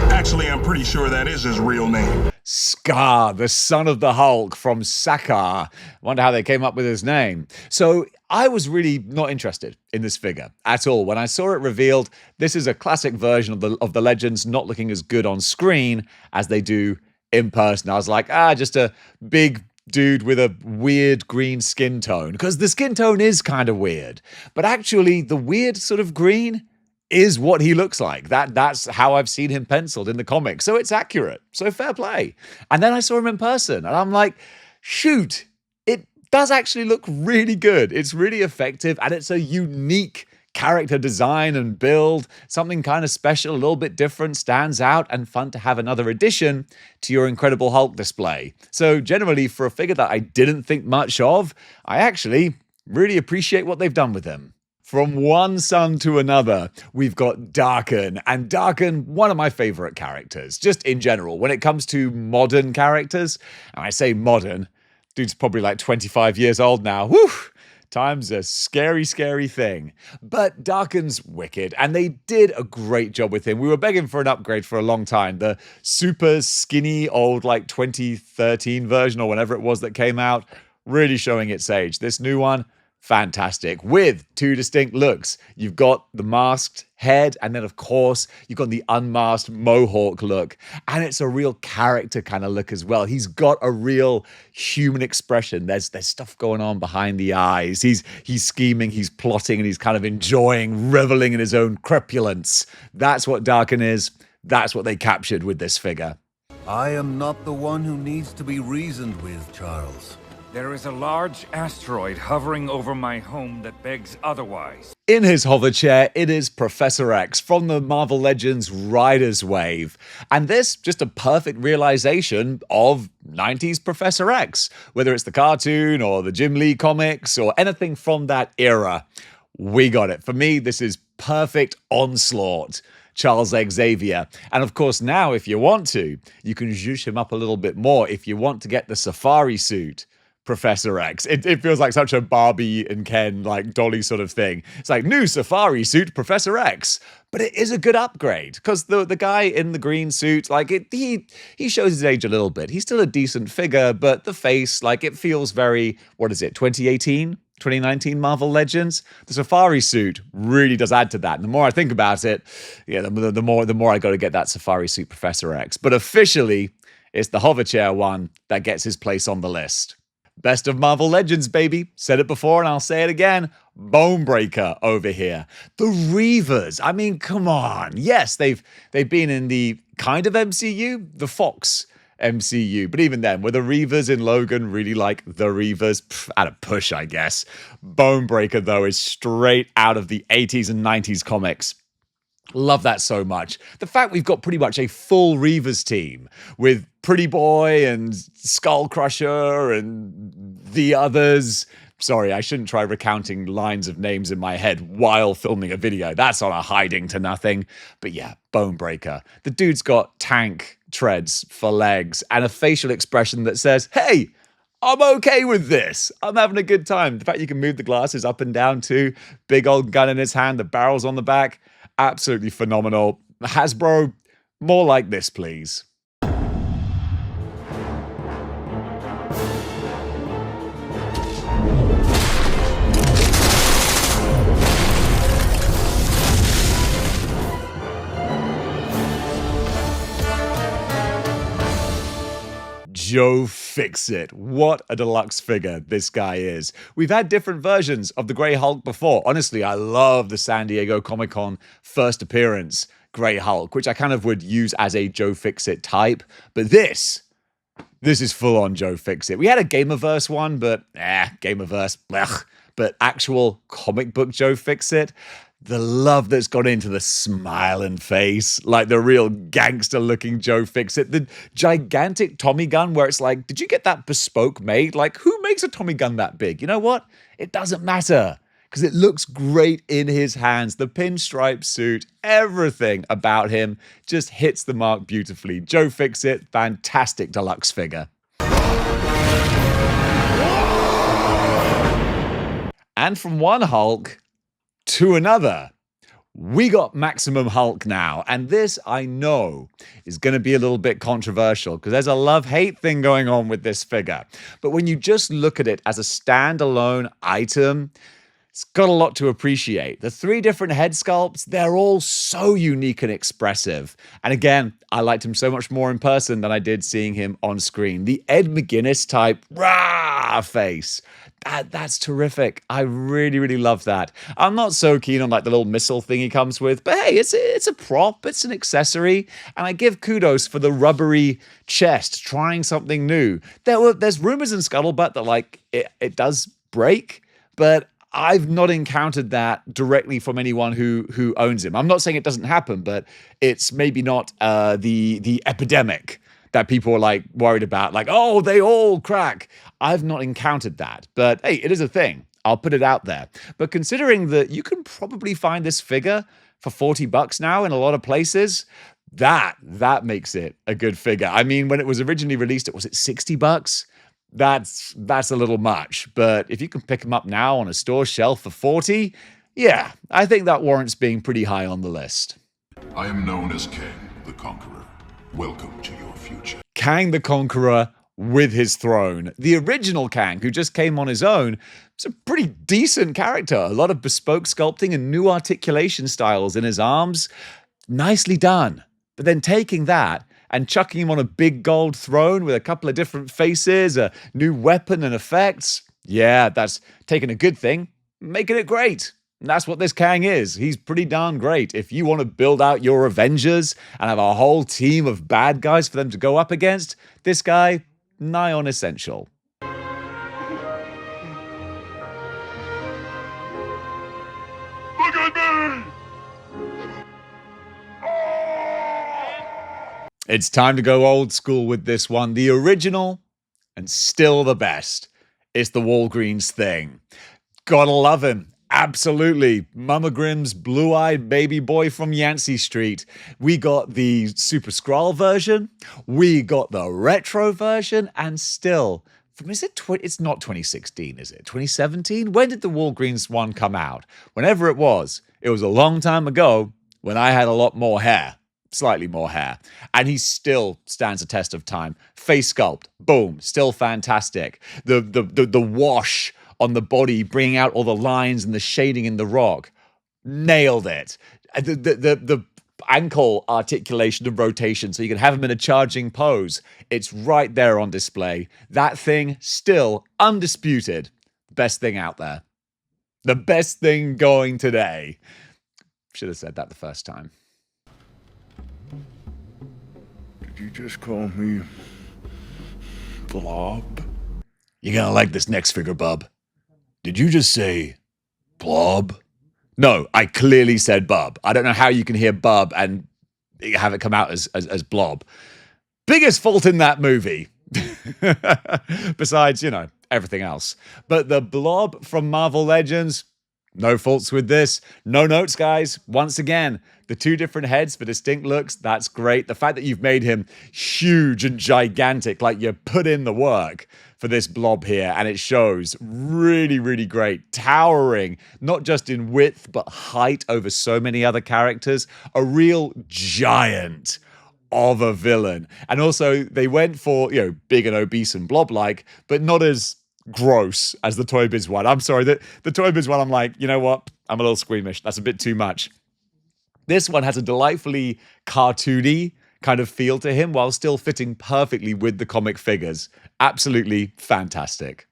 Actually, I'm pretty sure that is his real name. Scar, the son of the Hulk from Sakaar. Wonder how they came up with his name. So I was really not interested in this figure at all. When I saw it revealed, this is a classic version of the Legends not looking as good on screen as they do in person. I was like, just a big dude with a weird green skin tone. Because the skin tone is kind of weird. But actually, the weird sort of green is what he looks like. That's how I've seen him penciled in the comics. So it's accurate. So fair play. And then I saw him in person. And I'm like, shoot, it does actually look really good. It's really effective. And it's a unique character design and build, something kind of special, a little bit different, stands out, and fun to have another addition to your Incredible Hulk display. So generally, for a figure that I didn't think much of, I actually really appreciate what they've done with him. From one son to another, we've got Darken, and Darken, one of my favorite characters, just in general. When it comes to modern characters, and I say modern, dude's probably like 25 years old now, whew! Time's a scary, scary thing. But Darken's wicked, and they did a great job with him. We were begging for an upgrade for a long time. The super skinny old, like 2013 version or whenever it was that came out, really showing its age. This new one, fantastic, with two distinct looks. You've got the masked head, and then of course you've got the unmasked mohawk look, and it's a real character kind of look as well. He's got a real human expression. There's stuff going on behind the eyes. He's scheming, he's plotting, and he's kind of enjoying, reveling in his own crepulence. That's what Darken is. That's what they captured with this figure. I am not the one who needs to be reasoned with, Charles. There is a large asteroid hovering over my home that begs otherwise. In his hover chair, it is Professor X from the Marvel Legends Riders Wave. And this, just a perfect realization of 90s Professor X. Whether it's the cartoon or the Jim Lee comics or anything from that era, we got it. For me, this is perfect onslaught. Charles Xavier. And of course, now, if you want to, you can zhoosh him up a little bit more if you want to get the safari suit. Professor X. It feels like such a Barbie and Ken, like, dolly sort of thing. It's like, new safari suit, Professor X. But it is a good upgrade, because the guy in the green suit, like, he shows his age a little bit. He's still a decent figure, but the face, like, it feels very, 2018? 2019 Marvel Legends? The safari suit really does add to that. And the more I think about it, yeah, the more I got to get that safari suit Professor X. But officially, it's the hover chair one that gets his place on the list. Best of Marvel Legends, baby. Said it before and I'll say it again. Bonebreaker over here. The Reavers. I mean, come on. Yes, they've been in the kind of MCU, the Fox MCU. But even then, were the Reavers in Logan really like the Reavers? At a push, I guess. Bonebreaker, though, is straight out of the 80s and 90s comics. Love that so much. The fact we've got pretty much a full Reavers team with Pretty Boy and Skull Crusher and the others. Sorry, I shouldn't try recounting lines of names in my head while filming a video. That's on a hiding to nothing. But yeah, Bonebreaker. The dude's got tank treads for legs and a facial expression that says, hey, I'm okay with this. I'm having a good time. The fact you can move the glasses up and down too. Big old gun in his hand, the barrel's on the back. Absolutely phenomenal. Hasbro, more like this, please. Joe Fixit. What a deluxe figure this guy is. We've had different versions of the Grey Hulk before. Honestly, I love the San Diego Comic-Con first appearance. Grey Hulk, which I kind of would use as a Joe Fixit type. But this is full-on Joe Fixit. We had a Gamerverse one, but Gamerverse, blech. But actual comic book Joe Fixit, the love that's gone into the smiling face, like the real gangster-looking Joe Fixit. The gigantic Tommy gun where it's like, did you get that bespoke made? Like, who makes a Tommy gun that big? You know what? It doesn't matter, because it looks great in his hands. The pinstripe suit, everything about him just hits the mark beautifully. Joe Fixit, fantastic deluxe figure. And from one Hulk to another, we got Maximum Hulk now. And this, I know, is going to be a little bit controversial because there's a love-hate thing going on with this figure. But when you just look at it as a standalone item, it's got a lot to appreciate. The 3 different head sculpts, they're all so unique and expressive. And again, I liked him so much more in person than I did seeing him on screen. The Ed McGuinness type, rah, face. That's terrific. I really, really love that. I'm not so keen on like the little missile thing he comes with, but hey, it's a prop, it's an accessory, and I give kudos for the rubbery chest, trying something new. There's rumors in Scuttlebutt that like it does break, but I've not encountered that directly from anyone who owns him. I'm not saying it doesn't happen, but it's maybe not the epidemic that people are like worried about, like, oh, they all crack. I've not encountered that, but hey, it is a thing. I'll put it out there. But considering that you can probably find this figure for $40 now in a lot of places, that makes it a good figure. I mean, when it was originally released, was it $60? That's a little much. But if you can pick them up now on a store shelf for $40, yeah, I think that warrants being pretty high on the list. I am known as Kang the Conqueror. Welcome to your future. Kang the Conqueror with his throne. The original Kang, who just came on his own, was a pretty decent character. A lot of bespoke sculpting and new articulation styles in his arms. Nicely done. But then taking that and chucking him on a big gold throne with a couple of different faces, a new weapon and effects. Yeah, that's taking a good thing, making it great. And that's what this Kang is. He's pretty darn great. If you want to build out your Avengers and have a whole team of bad guys for them to go up against, this guy, nigh on essential. Look at me! It's time to go old school with this one. The original, and still the best. It's the Walgreens thing. Gotta love him. Absolutely. Mama Grimm's blue-eyed baby boy from Yancey Street. We got the Super Skrull version. We got the retro version. And still, it's not 2016, is it? 2017? When did the Walgreens one come out? Whenever it was a long time ago when I had a lot more hair. Slightly more hair. And he still stands a test of time. Face sculpt. Boom. Still fantastic. The wash on the body, bringing out all the lines and the shading in the rock. Nailed it. The ankle articulation and rotation so you can have him in a charging pose. It's right there on display. That thing, still undisputed, best thing out there. The best thing going today. Should have said that the first time. Did you just call me Blob? You're gonna like this next figure, bub. Did you just say Blob? No, I clearly said bub. I don't know how you can hear bub and have it come out as blob. Biggest fault in that movie. Besides, everything else. But the Blob from Marvel Legends, no faults with this. No notes, guys. Once again, the 2 different heads for distinct looks, that's great. The fact that you've made him huge and gigantic, like you put in the work for this Blob here, and it shows. Really, really great. Towering, not just in width, but height over so many other characters. A real giant of a villain. And also, they went for, big and obese and blob-like, but not as gross as the Toy Biz one. I'm sorry, the Toy Biz one, I'm like, you know what? I'm a little squeamish. That's a bit too much. This one has a delightfully cartoony kind of feel to him while still fitting perfectly with the comic figures. Absolutely fantastic.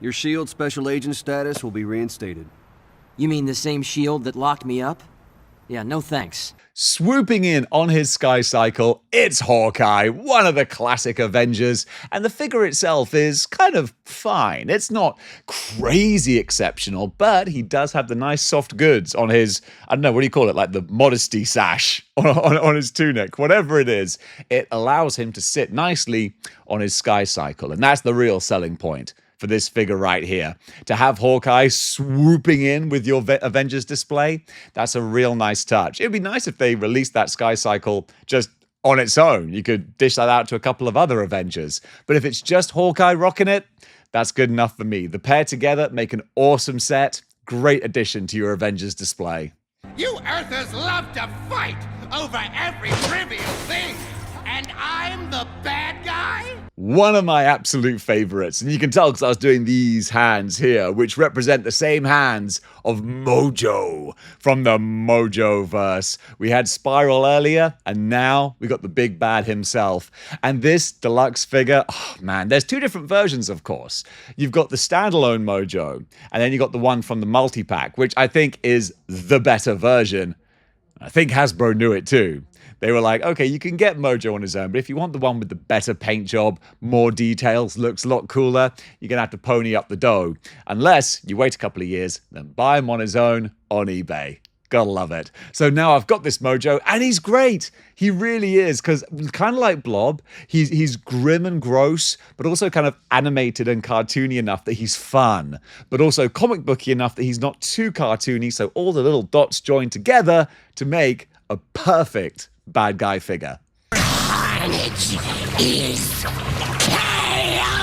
Your SHIELD special agent status will be reinstated. You mean the same SHIELD that locked me up? Yeah, no thanks. Swooping in on his Sky Cycle, it's Hawkeye, one of the classic Avengers, and the figure itself is kind of fine. It's not crazy exceptional, but he does have the nice soft goods on his, I don't know, what do you call it, like the modesty sash on his tunic, whatever it is. It allows him to sit nicely on his Sky Cycle, and that's the real selling point for this figure right here. To have Hawkeye swooping in with your Avengers display, that's a real nice touch. It'd be nice if they released that Sky Cycle just on its own. You could dish that out to a couple of other Avengers. But if it's just Hawkeye rocking it, that's good enough for me. The pair together make an awesome set. Great addition to your Avengers display. You Earthers love to fight over every trivial thing, and I'm the bad guy? One of my absolute favorites, and you can tell because I was doing these hands here, which represent the same hands of Mojo from the Mojo-verse. We had Spiral earlier, and now we got the big bad himself. And this deluxe figure, oh man, there's two different versions, of course. You've got the standalone Mojo, and then you got the one from the multi-pack, which I think is the better version. I think Hasbro knew it too. They were like, okay, you can get Mojo on his own, but if you want the one with the better paint job, more details, looks a lot cooler, you're going to have to pony up the dough. Unless you wait a couple of years, then buy him on his own on eBay. Gotta love it. So now I've got this Mojo, and he's great. He really is, because kind of like Blob, he's grim and gross, but also kind of animated and cartoony enough that he's fun, but also comic booky enough that he's not too cartoony, so all the little dots join together to make a perfect bad guy figure. Carnage is chaos!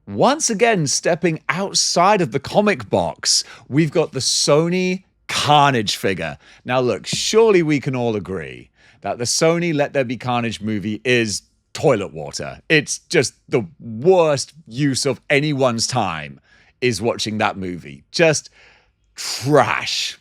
Once again, stepping outside of the comic box, we've got the Sony Carnage figure. Now look, surely we can all agree that the Sony Let There Be Carnage movie is toilet water. It's just the worst use of anyone's time is watching that movie. Just trash.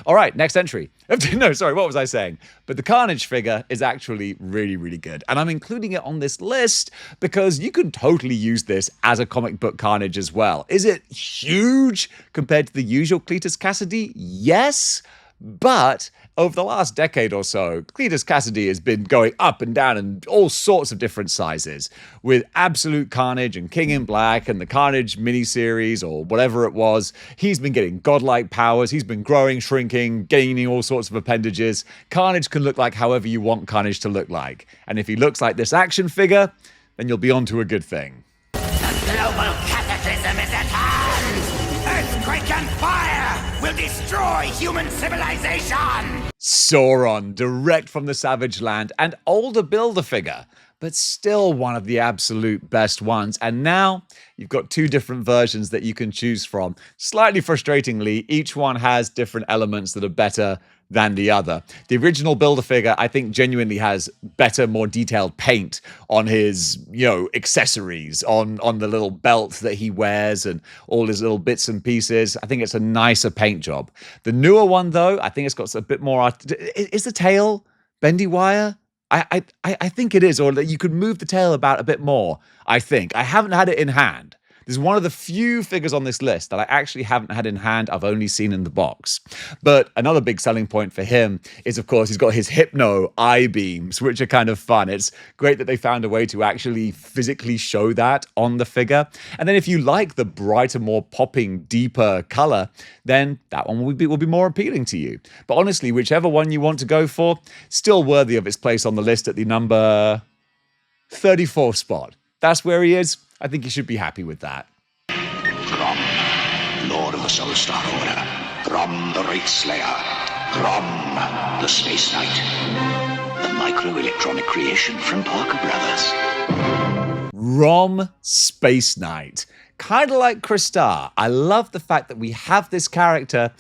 All right, next entry. No, sorry, what was I saying? But the Carnage figure is actually really, really good. And I'm including it on this list because you could totally use this as a comic book Carnage as well. Is it huge compared to the usual Cletus Cassidy? Yes. But over the last decade or so, Cletus Cassidy has been going up and down in all sorts of different sizes, with Absolute Carnage and King in Black and the Carnage miniseries or whatever it was. He's been getting godlike powers. He's been growing, shrinking, gaining all sorts of appendages. Carnage can look like however you want Carnage to look like. And if he looks like this action figure, then you'll be onto a good thing. The global cataclysm is at hand! Earthquake and fire will destroy human civilization! Sauron, direct from the Savage Land, and older Build-A-Figure, but still one of the absolute best ones. And now you've got two different versions that you can choose from. Slightly frustratingly, each one has different elements that are better than the other. The original Build-A-Figure, I think, genuinely has better, more detailed paint on his, accessories, on the little belt that he wears and all his little bits and pieces. I think it's a nicer paint job. The newer one, though, I think it's got a bit more... Is the tail bendy wire? I think it is, or that you could move the tail about a bit more, I think. I haven't had it in hand. This is one of the few figures on this list that I actually haven't had in hand. I've only seen in the box. But another big selling point for him is, of course, he's got his Hypno eye beams, which are kind of fun. It's great that they found a way to actually physically show that on the figure. And then if you like the brighter, more popping, deeper color, then that one will be more appealing to you. But honestly, whichever one you want to go for, still worthy of its place on the list at the number 34 spot. That's where he is. I think you should be happy with that. Rom, Lord of the Soul Star Order. Rom, the Wraith Slayer. Rom, the Space Knight. The microelectronic creation from Parker Brothers. Rom Space Knight. Kind of like Crystar. I love the fact that we have this character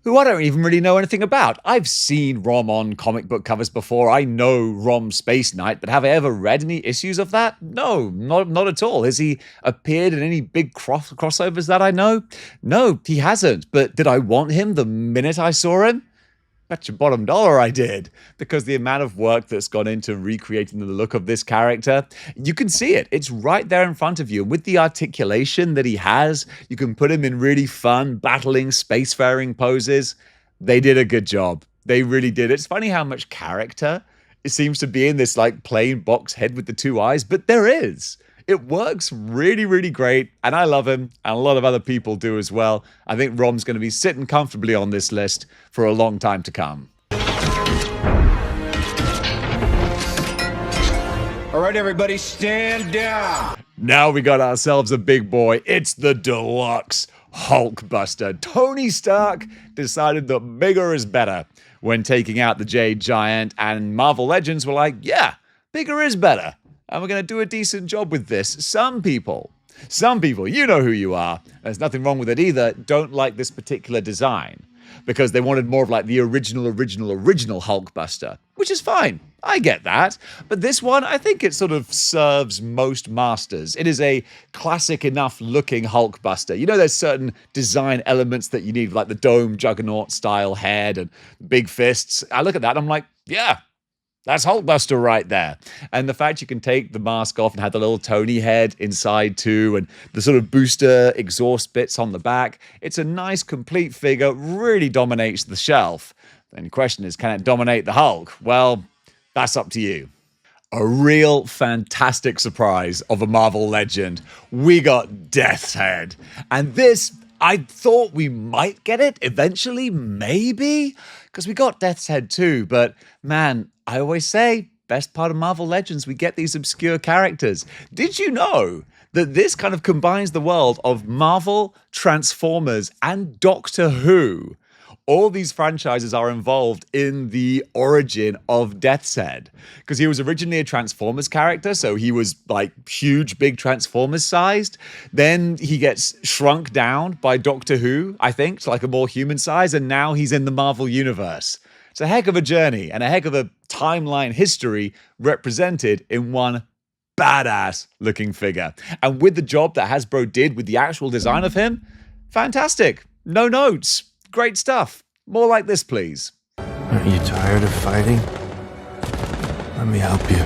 who I don't even really know anything about. I've seen Rom on comic book covers before. I know Rom Space Knight, but have I ever read any issues of that? No, not at all. Has he appeared in any big crossovers that I know? No, he hasn't. But did I want him the minute I saw him? Bet your bottom dollar I did, because the amount of work that's gone into recreating the look of this character, you can see it. It's right there in front of you. With the articulation that he has, you can put him in really fun, battling, spacefaring poses. They did a good job. They really did. It's funny how much character it seems to be in this like plain box head with the two eyes, but there is. It works really, really great, and I love him, and a lot of other people do as well. I think Rom's going to be sitting comfortably on this list for a long time to come. All right, everybody, stand down. Now we got ourselves a big boy. It's the deluxe Hulkbuster. Tony Stark decided that bigger is better when taking out the Jade Giant, and Marvel Legends were like, yeah, bigger is better. And we're going to do a decent job with this. Some people, you know who you are, there's nothing wrong with it either, don't like this particular design because they wanted more of like the original Hulkbuster, which is fine. I get that. But this one, I think it sort of serves most masters. It is a classic enough looking Hulkbuster. You know, there's certain design elements that you need, like the dome juggernaut style head and big fists. I look at that and I'm like, yeah, that's Hulkbuster right there. And the fact you can take the mask off and have the little Tony head inside too, and the sort of booster exhaust bits on the back, it's a nice complete figure, really dominates the shelf. Then the question is, can it dominate the Hulk? Well, that's up to you. A real fantastic surprise of a Marvel legend. We got Death's Head. And this, I thought we might get it eventually, maybe, because we got Death's Head too, but man, I always say, best part of Marvel Legends, we get these obscure characters. Did you know that this kind of combines the world of Marvel, Transformers, and Doctor Who? All these franchises are involved in the origin of Death's Head, because he was originally a Transformers character, so he was like huge, big Transformers sized. Then he gets shrunk down by Doctor Who, I think, to like a more human size, and now he's in the Marvel Universe. It's a heck of a journey and a heck of a timeline history represented in one badass looking figure. And with the job that Hasbro did with the actual design of him, fantastic. No notes. Great stuff. More like this, please. Aren't you tired of fighting? Let me help you.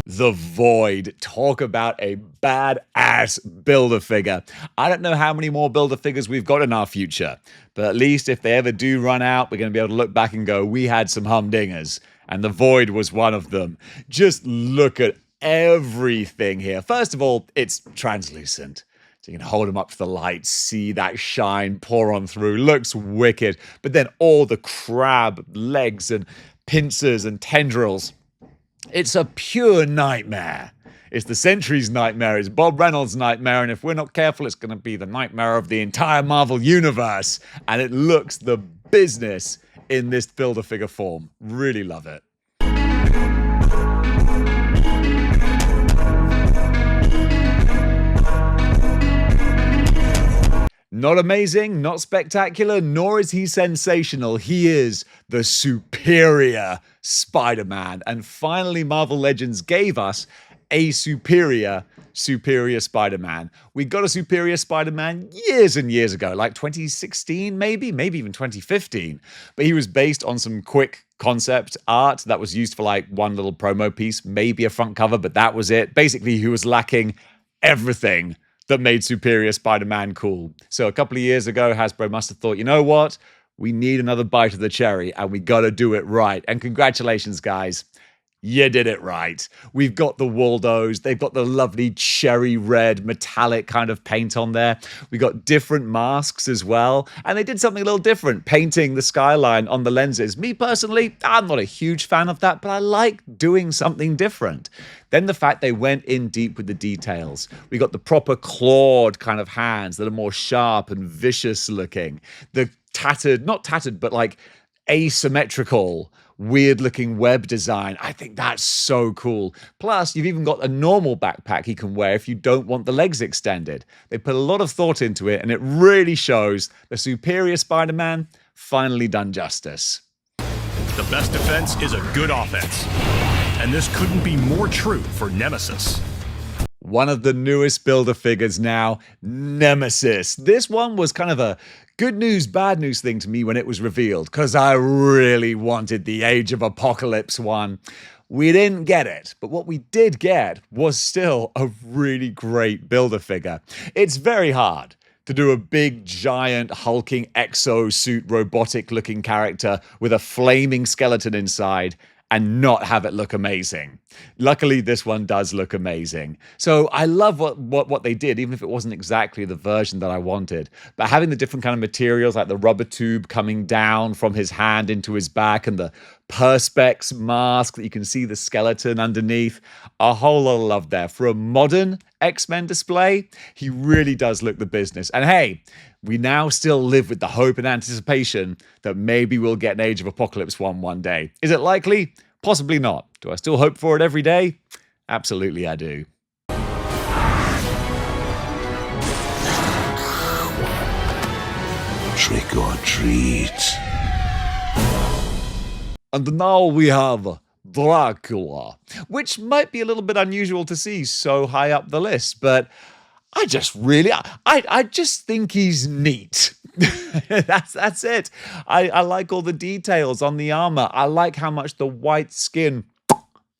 The Void. Talk about a badass Build-A-Figure. I don't know how many more Build-A-Figures we've got in our future, but at least if they ever do run out, we're going to be able to look back and go, we had some humdingers, and the Void was one of them. Just look at everything here. First of all, it's translucent. So you can hold him up to the light, see that shine pour on through. Looks wicked. But then all the crab legs and pincers and tendrils. It's a pure nightmare. It's the Sentry's nightmare. It's Bob Reynolds' nightmare. And if we're not careful, it's going to be the nightmare of the entire Marvel Universe. And it looks the business in this Build-A-Figure form. Really love it. Not amazing, not spectacular, nor is he sensational. He is the superior Spider-Man. And finally, Marvel Legends gave us a superior Spider-Man. We got a superior Spider-Man years and years ago, like 2016 maybe even 2015. But he was based on some quick concept art that was used for like one little promo piece, maybe a front cover, but that was it. Basically, he was lacking everything that made Superior Spider-Man cool. So a couple of years ago, Hasbro must have thought, you know what? We need another bite of the cherry, and we got to do it right. And congratulations, guys. You did it right. We've got the Waldos. They've got the lovely cherry red metallic kind of paint on there. We got different masks as well. And they did something a little different, painting the skyline on the lenses. Me personally, I'm not a huge fan of that, but I like doing something different. Then the fact they went in deep with the details. We got the proper clawed kind of hands that are more sharp and vicious looking. The tattered, not tattered, but like asymmetrical, weird-looking web design. I think that's so cool. Plus, you've even got a normal backpack he can wear if you don't want the legs extended. They put a lot of thought into it, and it really shows the Superior Spider-Man finally done justice. The best defense is a good offense. And this couldn't be more true for Nemesis. One of the newest Build-A-Figures now, Nemesis. This one was kind of a Good news, bad news thing to me when it was revealed, because I really wanted the Age of Apocalypse one. We didn't get it, but what we did get was still a really great Build-A-Figure. It's very hard to do a big, giant, hulking exosuit, robotic-looking character with a flaming skeleton inside and not have it look amazing. Luckily, this one does look amazing. So I love what they did, even if it wasn't exactly the version that I wanted. But having the different kind of materials, like the rubber tube coming down from his hand into his back, and the Perspex mask that you can see the skeleton underneath, a whole lot of love there. For a modern X-Men display, he really does look the business. And hey, we now still live with the hope and anticipation that maybe we'll get an Age of Apocalypse one day. Is it likely? Possibly not. Do I still hope for it every day? Absolutely I do. Trick or treat. And now we have Dracula, which might be a little bit unusual to see so high up the list, but I just think he's neat. That's it. I like all the details on the armor. I like how much the white skin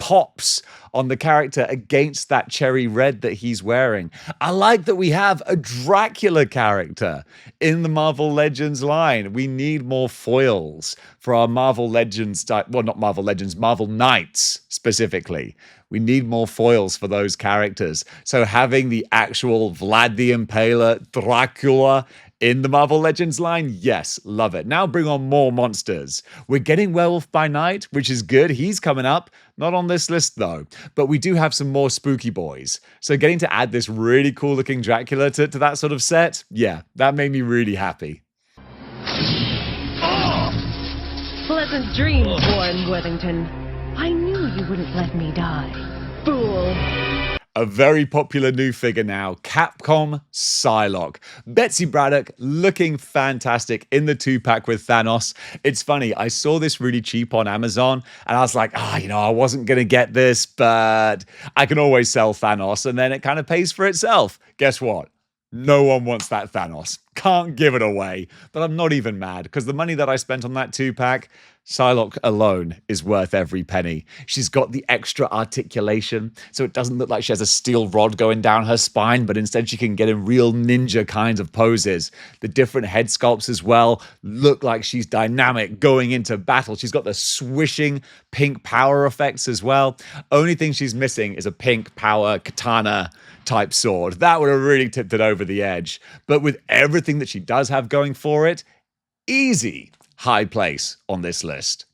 pops on the character against that cherry red that he's wearing. I like that we have a Dracula character in the Marvel Legends line. We need more foils for our Marvel Legends, well, not Marvel Legends, Marvel Knights specifically. We need more foils for those characters. So having the actual Vlad the Impaler Dracula in the Marvel Legends line, yes, love it. Now bring on more monsters. We're getting Werewolf by Night, which is good. He's coming up. Not on this list, though. But we do have some more spooky boys. So getting to add this really cool-looking Dracula to that sort of set, yeah, that made me really happy. Pleasant dreams, Warren Worthington. I knew you wouldn't let me die. Fool. A very popular new figure now, Capcom Psylocke. Betsy Braddock looking fantastic in the 2-pack with Thanos. It's funny, I saw this really cheap on Amazon and I was like, I wasn't going to get this, but I can always sell Thanos, and then it kind of pays for itself. Guess what? No one wants that Thanos. Can't give it away. But I'm not even mad, because the money that I spent on that 2-pack, Psylocke alone is worth every penny. She's got the extra articulation, so it doesn't look like she has a steel rod going down her spine, but instead she can get in real ninja kinds of poses. The different head sculpts as well look like she's dynamic going into battle. She's got the swishing pink power effects as well. Only thing she's missing is a pink power katana type sword. That would have really tipped it over the edge. But with everything that she does have going for it, easy high place on this list.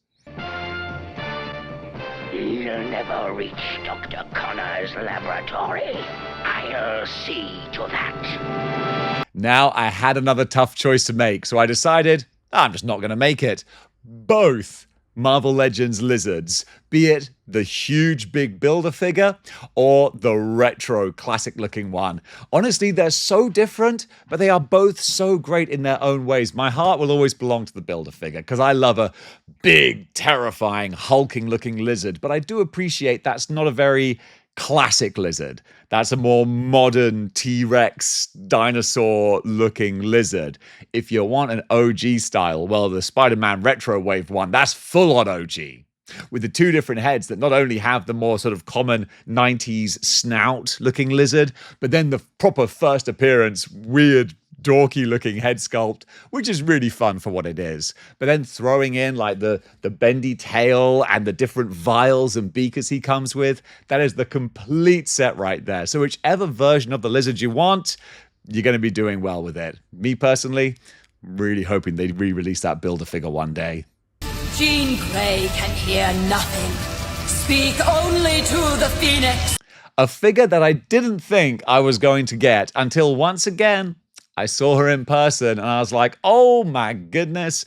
You'll never reach Dr. Connor's laboratory. I'll see to that. Now I had another tough choice to make, so I decided I'm just not going to make it. Both Marvel Legends lizards, be it the huge big Build-A-Figure or the retro classic looking one. Honestly, they're so different, but they are both so great in their own ways. My heart will always belong to the Build-A-Figure because I love a big, terrifying, hulking looking lizard, but I do appreciate that's not a very classic lizard. That's a more modern T-Rex dinosaur looking lizard. If you want an OG style, well, the Spider-Man Retro Wave one, that's full on OG. With the two different heads that not only have the more sort of common 90s snout looking lizard, but then the proper first appearance weird dorky looking head sculpt, which is really fun for what it is. But then throwing in like the bendy tail and the different vials and beakers he comes with, that is the complete set right there. So whichever version of the lizard you want, you're going to be doing well with it. Me personally, really hoping they re-release that Build-A-Figure one day. Jean Grey can hear nothing. Speak only to the Phoenix. A figure that I didn't think I was going to get until once again I saw her in person and I was like, oh my goodness,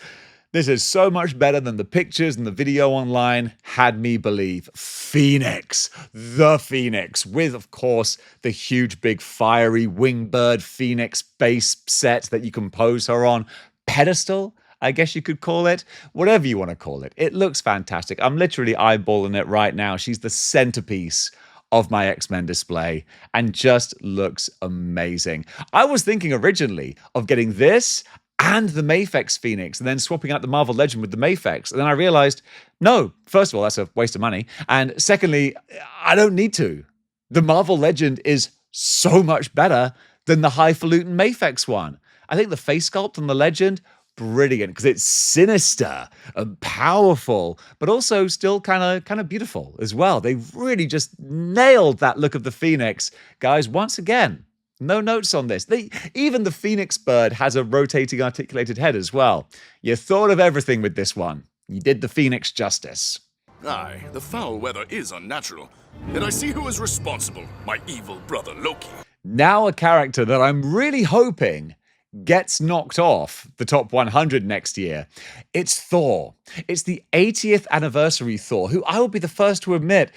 this is so much better than the pictures and the video online had me believe. Phoenix, the Phoenix, with, of course, the huge, big, fiery Wingbird Phoenix base set that you can pose her on. Pedestal, I guess you could call it. Whatever you want to call it. It looks fantastic. I'm literally eyeballing it right now. She's the centerpiece of my X-Men display and just looks amazing. I was thinking originally of getting this and the Mafex Phoenix, and then swapping out the Marvel Legend with the Mafex. And then I realized, no, first of all, that's a waste of money. And secondly, I don't need to. The Marvel Legend is so much better than the highfalutin Mafex one. I think the face sculpt on the Legend, brilliant, because it's sinister and powerful, but also still kind of beautiful as well. They really just nailed that look of the Phoenix. Guys, once again, no notes on this. Even the Phoenix bird has a rotating articulated head as well. You thought of everything with this one. You did the Phoenix justice. Aye, the foul weather is unnatural, and I see who is responsible, my evil brother Loki. Now a character that I'm really hoping gets knocked off the top 100 next year. It's Thor. It's the 80th anniversary Thor, who I will be the first to admit,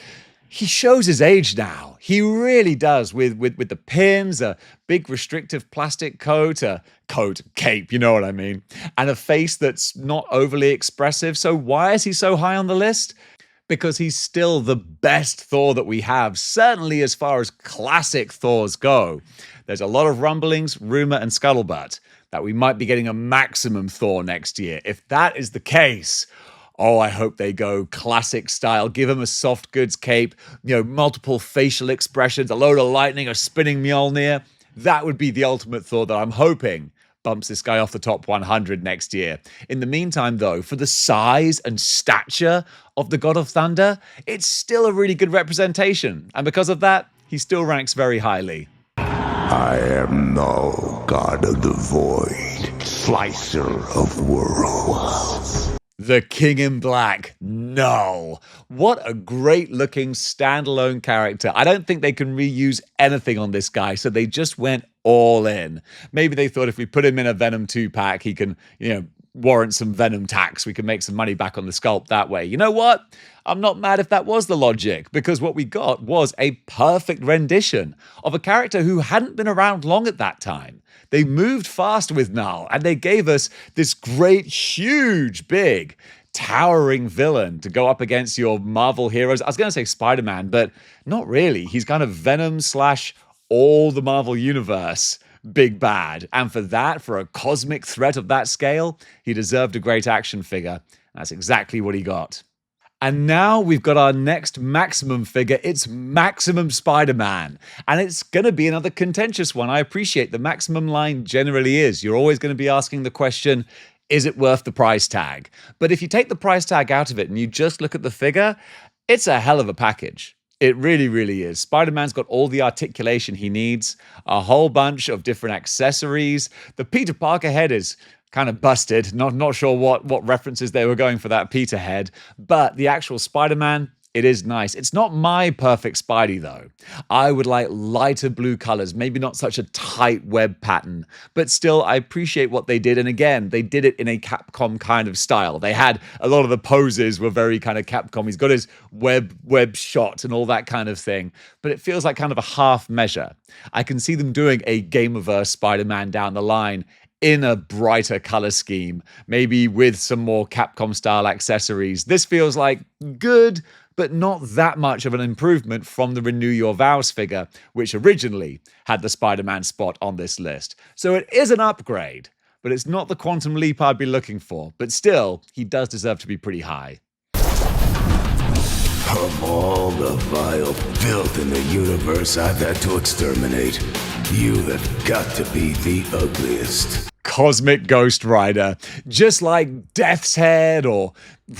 he shows his age now. He really does, with the pins, a big restrictive plastic coat, cape, you know what I mean, and a face that's not overly expressive. So why is he so high on the list? Because he's still the best Thor that we have, certainly as far as classic Thors go. There's a lot of rumblings, rumor, and scuttlebutt that we might be getting a maximum Thor next year. If that is the case, oh, I hope they go classic style. Give him a soft goods cape, multiple facial expressions, a load of lightning, a spinning Mjolnir. That would be the ultimate Thor that I'm hoping bumps this guy off the top 100 next year. In the meantime, though, for the size and stature of the God of Thunder, it's still a really good representation. And because of that, he still ranks very highly. I am no god of the void, slicer of worlds. The King in Black. No. What a great looking standalone character. I don't think they can reuse anything on this guy, so they just went all in. Maybe they thought if we put him in a Venom 2-pack, he can, warrant some Venom tax. We can make some money back on the sculpt that way. You know what? I'm not mad if that was the logic, because what we got was a perfect rendition of a character who hadn't been around long at that time. They moved fast with Null, and they gave us this great, huge, big, towering villain to go up against your Marvel heroes. I was going to say Spider-Man, but not really. He's kind of Venom / all the Marvel universe big bad. And for that, for a cosmic threat of that scale, he deserved a great action figure. That's exactly what he got. And now we've got our next maximum figure. It's Maximum Spider-Man. And it's going to be another contentious one. I appreciate the maximum line generally is. You're always going to be asking the question, is it worth the price tag? But if you take the price tag out of it and you just look at the figure, it's a hell of a package. It really, really is. Spider-Man's got all the articulation he needs, a whole bunch of different accessories. The Peter Parker head is kind of busted. Not sure what references they were going for that Peter head, but the actual Spider-Man, it is nice. It's not my perfect Spidey, though. I would like lighter blue colors, maybe not such a tight web pattern, but still, I appreciate what they did. And again, they did it in a Capcom kind of style. They had a lot of the poses were very kind of Capcom. He's got his web shot and all that kind of thing, but it feels like kind of a half measure. I can see them doing a Gamerverse Spider-Man down the line in a brighter color scheme, maybe with some more Capcom style accessories. This feels like good, but not that much of an improvement from the Renew Your Vows figure, which originally had the Spider-Man spot on this list. So it is an upgrade, but it's not the quantum leap I'd be looking for. But still, he does deserve to be pretty high. Of all the vile filth in the universe I've had to exterminate, you have got to be the ugliest. Cosmic Ghost Rider, just like Death's Head or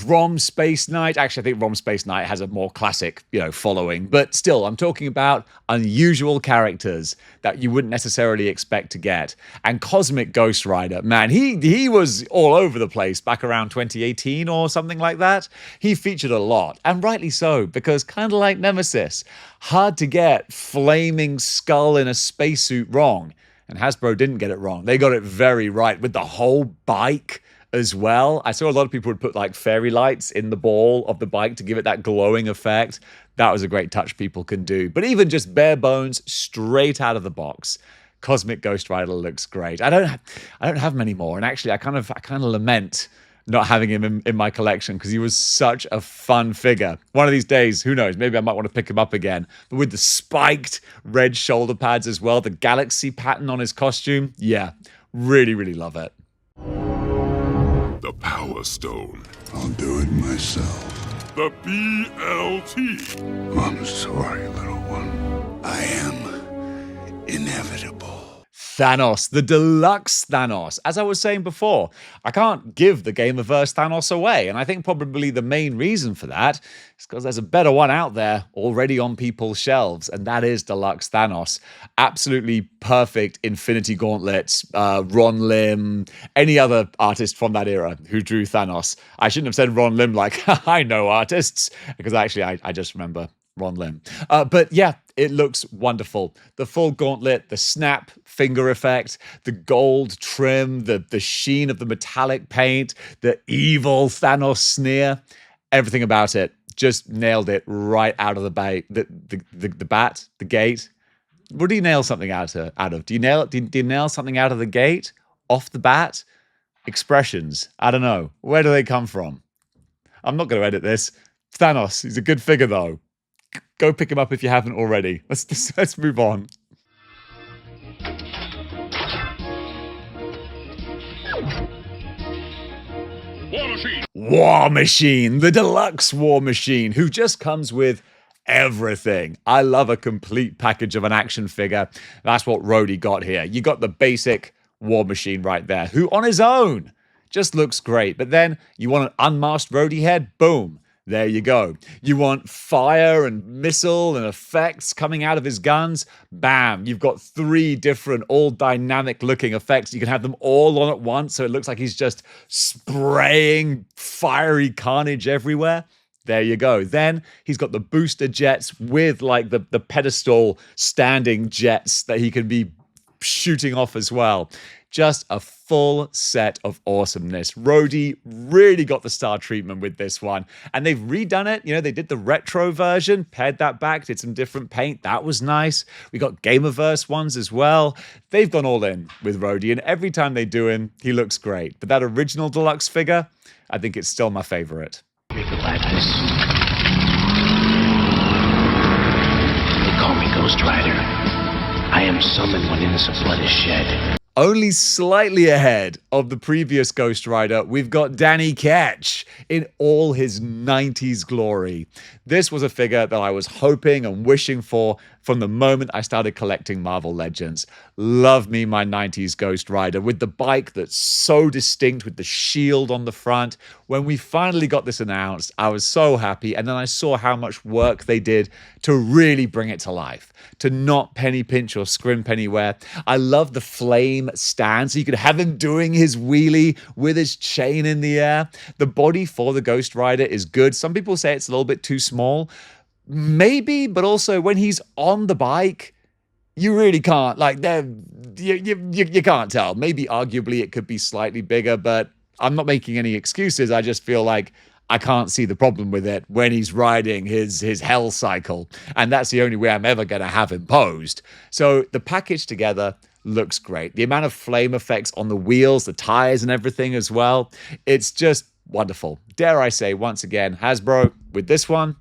Rom Space Knight. Actually, I think Rom Space Knight has a more classic, following, but still, I'm talking about unusual characters that you wouldn't necessarily expect to get. And Cosmic Ghost Rider, man, he was all over the place back around 2018 or something like that. He featured a lot, and rightly so, because kind of like Nemesis, hard to get flaming skull in a spacesuit wrong. And Hasbro didn't get it wrong. They got it very right with the whole bike as well. I saw a lot of people would put like fairy lights in the ball of the bike to give it that glowing effect. That was a great touch people can do. But even just bare bones, straight out of the box, Cosmic Ghost Rider looks great. I don't have many more. And actually, I kind of lament not having him in my collection because he was such a fun figure. One of these days, who knows, maybe I might want to pick him up again. But with the spiked red shoulder pads as well, the galaxy pattern on his costume, yeah, really, really love it. The Power Stone. I'll do it myself. The BLT. I'm sorry, little one. I am inevitable. Thanos, the deluxe Thanos. As I was saying before, I can't give the Gamerverse Thanos away, and I think probably the main reason for that is because there's a better one out there already on people's shelves, and that is Deluxe Thanos. Absolutely perfect Infinity Gauntlets, Ron Lim, any other artist from that era who drew Thanos. I shouldn't have said Ron Lim like, I know artists, because actually I just remember Ron Lim. But yeah, it looks wonderful. The full gauntlet, the snap finger effect, the gold trim, the sheen of the metallic paint, the evil Thanos sneer, everything about it just nailed it right out of the gate. What do you nail something out of? Do you nail something out of the gate? Off the bat? Expressions. I don't know. Where do they come from? I'm not going to edit this. Thanos, he's a good figure though. Go pick him up if you haven't already. Let's move on. War Machine, the deluxe War Machine, who just comes with everything. I love a complete package of an action figure. That's what Rhodey got here. You got the basic War Machine right there, who on his own just looks great. But then you want an unmasked Rhodey head? Boom. There you go. You want fire and missile and effects coming out of his guns? Bam. You've got 3 different, all dynamic looking effects. You can have them all on at once, so it looks like he's just spraying fiery carnage everywhere. There you go. Then he's got the booster jets with like the pedestal standing jets that he can be shooting off as well. Just a full set of awesomeness. Rhodey really got the star treatment with this one. And they've redone it. You know, they did the retro version, pared that back, did some different paint. That was nice. We got Gamerverse ones as well. They've gone all in with Rhodey. And every time they do him, he looks great. But that original deluxe figure, I think it's still my favorite. They call me Ghost Rider. I am summoned when innocent blood is shed. Only slightly ahead of the previous Ghost Rider, we've got Danny Ketch in all his 90s glory. This was a figure that I was hoping and wishing for from the moment I started collecting Marvel Legends. Love me my 90s Ghost Rider with the bike that's so distinct with the shield on the front. When we finally got this announced, I was so happy, and then I saw how much work they did to really bring it to life, to not penny pinch or scrimp anywhere. I love the flame stand, so you could have him doing his wheelie with his chain in the air. The body for the Ghost Rider is good. Some people say it's a little bit too small. Maybe, but also when he's on the bike, you really can't, like, you can't tell. Maybe arguably it could be slightly bigger, but I'm not making any excuses. I just feel like I can't see the problem with it when he's riding his hell cycle. And that's the only way I'm ever going to have him posed. So the package together looks great. The amount of flame effects on the wheels, the tires and everything as well. It's just wonderful. Dare I say, once again, Hasbro, with this one,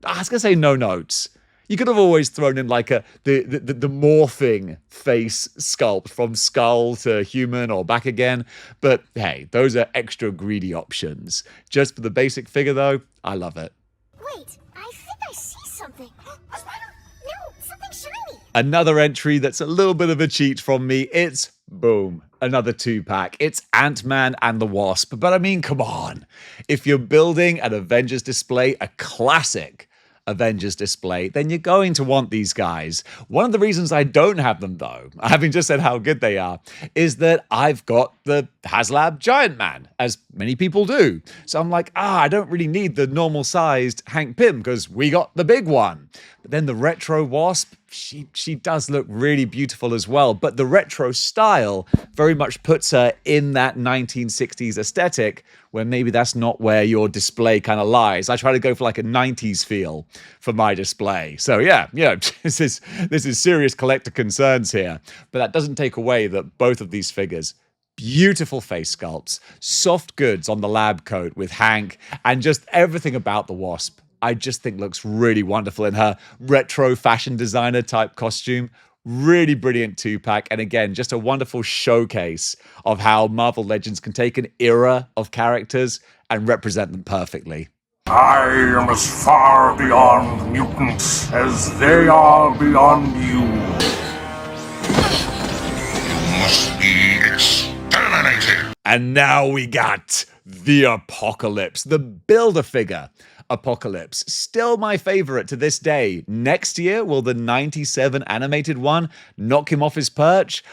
I was going to say no notes. You could have always thrown in like the morphing face sculpt from skull to human or back again. But hey, those are extra greedy options. Just for the basic figure though, I love it. Wait, I think I see something. A spider? No, something shiny. Another entry that's a little bit of a cheat from me. It's boom. Another 2-pack. It's Ant-Man and the Wasp. But I mean, come on. If you're building an Avengers display, a classic Avengers display, then you're going to want these guys. One of the reasons I don't have them, though, having just said how good they are, is that I've got the Haslab Giant Man, as many people do. So I'm like, I don't really need the normal-sized Hank Pym, because we got the big one. But then the retro Wasp, she does look really beautiful as well. But the retro style very much puts her in that 1960s aesthetic, where maybe that's not where your display kind of lies. I try to go for like a 90s feel for my display. So yeah, this is serious collector concerns here. But that doesn't take away that both of these figures, beautiful face sculpts, soft goods on the lab coat with Hank, and just everything about the Wasp, I just think looks really wonderful in her retro fashion designer type costume. Really brilliant 2-pack. And again, just a wonderful showcase of how Marvel Legends can take an era of characters and represent them perfectly. I am as far beyond mutants as they are beyond you. Must be exterminated. And now we got the Apocalypse, the Build-A-Figure Apocalypse. Still my favorite to this day. Next year, will the 97 animated one knock him off his perch?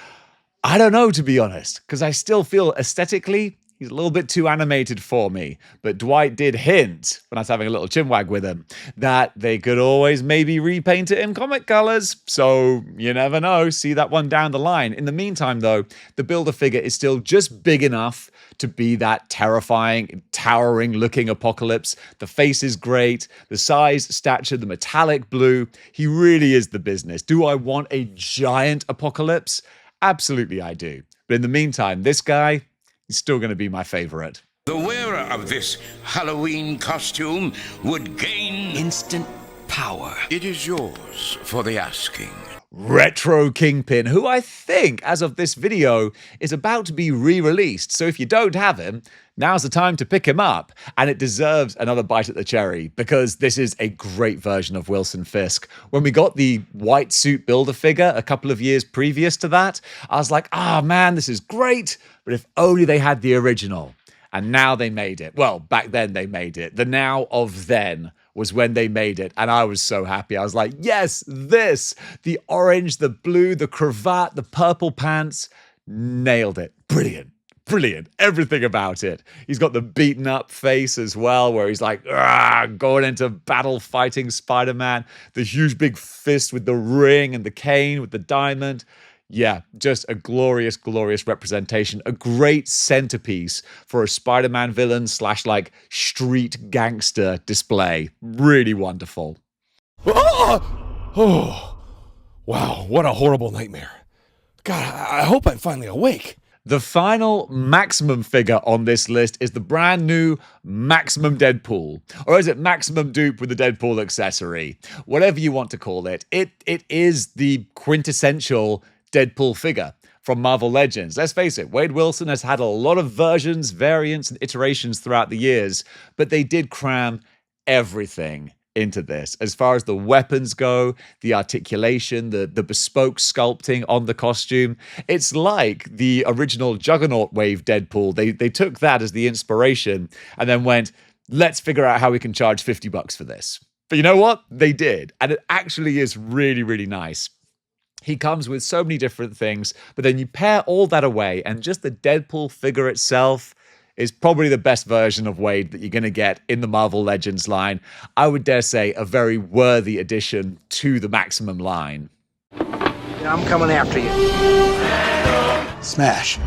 I don't know, to be honest, because I still feel aesthetically he's a little bit too animated for me. But Dwight did hint, when I was having a little chinwag with him, that they could always maybe repaint it in comic colors. So you never know. See that one down the line. In the meantime, though, the Build-A-Figure is still just big enough to be that terrifying, towering-looking Apocalypse. The face is great. The size, stature, the metallic blue. He really is the business. Do I want a giant Apocalypse? Absolutely I do. But in the meantime, this guy, he's still going to be my favorite. The wearer of this Halloween costume would gain instant power. It is yours for the asking. Retro Kingpin, who I think, as of this video, is about to be re-released. So if you don't have him, now's the time to pick him up. And it deserves another bite at the cherry, because this is a great version of Wilson Fisk. When we got the white suit Build-A-Figure a couple of years previous to that, I was like, ah, man, this is great. But if only they had the original. And now they made it. Well, back then they made it. The now of then was when they made it. And I was so happy. I was like, yes, this. The orange, the blue, the cravat, the purple pants. Nailed it. Brilliant. Brilliant. Everything about it. He's got the beaten up face as well, where he's like, going into battle fighting Spider-Man. The huge big fist with the ring and the cane with the diamond. Yeah, just a glorious, glorious representation. A great centerpiece for a Spider-Man villain / like street gangster display. Really wonderful. Oh, wow, what a horrible nightmare. God, I hope I'm finally awake. The final Maximum figure on this list is the brand new Maximum Deadpool. Or is it Maximum Dupe with the Deadpool accessory? Whatever you want to call it. It is the quintessential Deadpool figure from Marvel Legends. Let's face it, Wade Wilson has had a lot of versions, variants, and iterations throughout the years, but they did cram everything into this. As far as the weapons go, the articulation, the bespoke sculpting on the costume, it's like the original Juggernaut Wave Deadpool. They took that as the inspiration and then went, let's figure out how we can charge $50 for this. But you know what? They did. And it actually is really, really nice. He comes with so many different things, but then you pair all that away, and just the Deadpool figure itself is probably the best version of Wade that you're going to get in the Marvel Legends line. I would dare say a very worthy addition to the Maximum line. Yeah, I'm coming after you. Smash.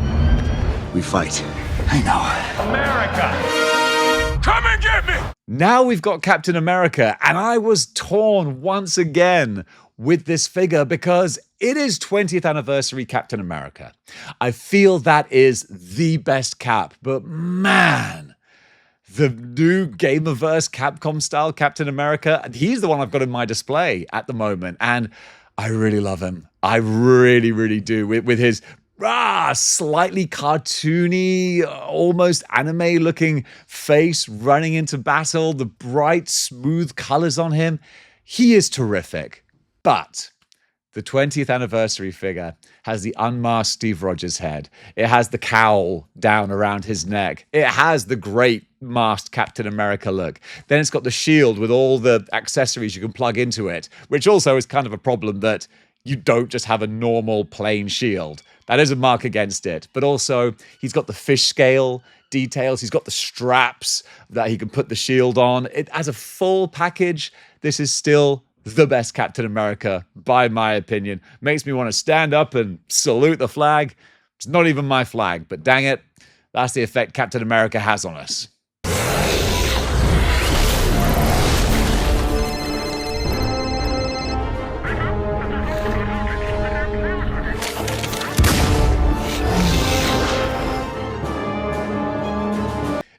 We fight. I know. America! Come and get me! Now we've got Captain America, and I was torn once again with this figure because it is 20th anniversary Captain America. I feel that is the best Cap, but man, the new Gamerverse Capcom style Captain America, he's the one I've got in my display at the moment, and I really love him. I really, really do. With his slightly cartoony, almost anime-looking face running into battle, the bright, smooth colors on him, he is terrific. But the 20th anniversary figure has the unmasked Steve Rogers head. It has the cowl down around his neck. It has the great masked Captain America look. Then it's got the shield with all the accessories you can plug into it, which also is kind of a problem that you don't just have a normal plain shield. That is a mark against it. But also, he's got the fish scale details. He's got the straps that he can put the shield on. It as a full package, this is still the best Captain America, by my opinion. Makes me want to stand up and salute the flag. It's not even my flag, but dang it, that's the effect Captain America has on us.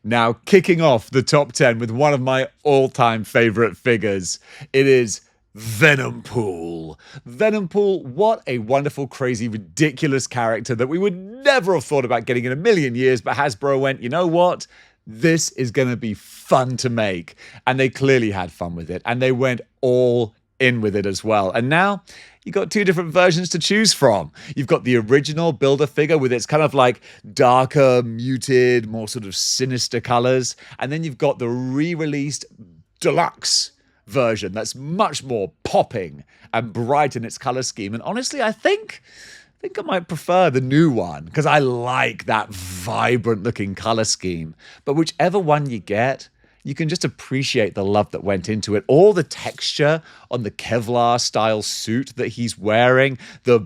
Now, kicking off the top 10 with one of my all-time favorite figures, it is Venompool. Venompool, what a wonderful, crazy, ridiculous character that we would never have thought about getting in a million years, but Hasbro went, you know what? This is going to be fun to make. And they clearly had fun with it. And they went all in with it as well. And now you've got two different versions to choose from. You've got the original Build-A-Figure with its kind of like darker, muted, more sort of sinister colors. And then you've got the re-released deluxe version that's much more popping and bright in its color scheme. And honestly, I think I might prefer the new one because I like that vibrant looking color scheme. But whichever one you get, you can just appreciate the love that went into it. All the texture on the Kevlar style suit that he's wearing, the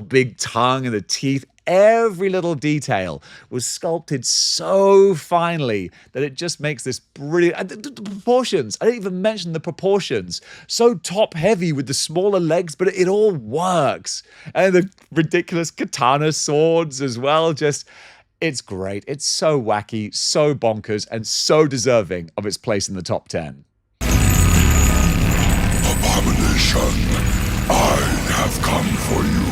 big tongue and the teeth, every little detail was sculpted so finely that it just makes this brilliant. And the proportions, I didn't even mention the proportions. So top heavy with the smaller legs, but it all works. And the ridiculous katana swords as well. It's great. It's so wacky, so bonkers, and so deserving of its place in the top 10. Abomination, I have come for you.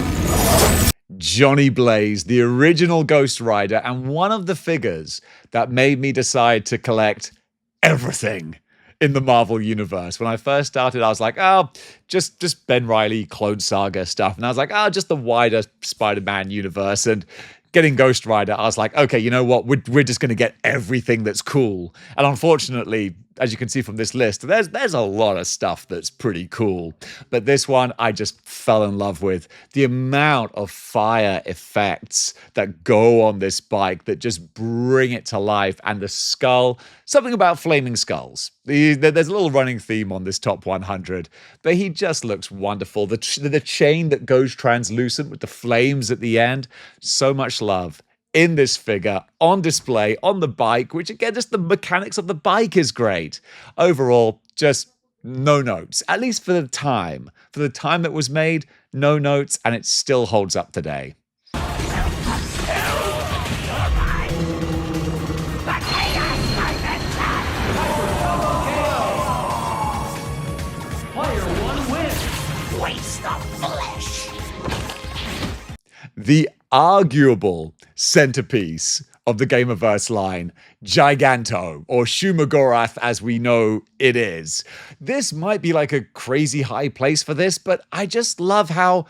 Johnny Blaze, the original Ghost Rider, and one of the figures that made me decide to collect everything in the Marvel Universe. When I first started, I was like, oh, just Ben Reilly, Clone Saga stuff. And I was like, oh, just the wider Spider-Man universe. And getting Ghost Rider, I was like, okay, you know what? We're just going to get everything that's cool. And unfortunately, as you can see from this list, there's a lot of stuff that's pretty cool. But this one, I just fell in love with. The amount of fire effects that go on this bike that just bring it to life. And the skull, something about flaming skulls. There's a little running theme on this top 100. But he just looks wonderful. The chain that goes translucent with the flames at the end. So much love in this figure, on display, on the bike, which again, just the mechanics of the bike is great. Overall, just no notes, at least for the time. For the time that was made, no notes, and it still holds up today. The arguable centerpiece of the Gamerverse line, Giganto, or Shuma-Gorath as we know it is. This might be like a crazy high place for this, but I just love how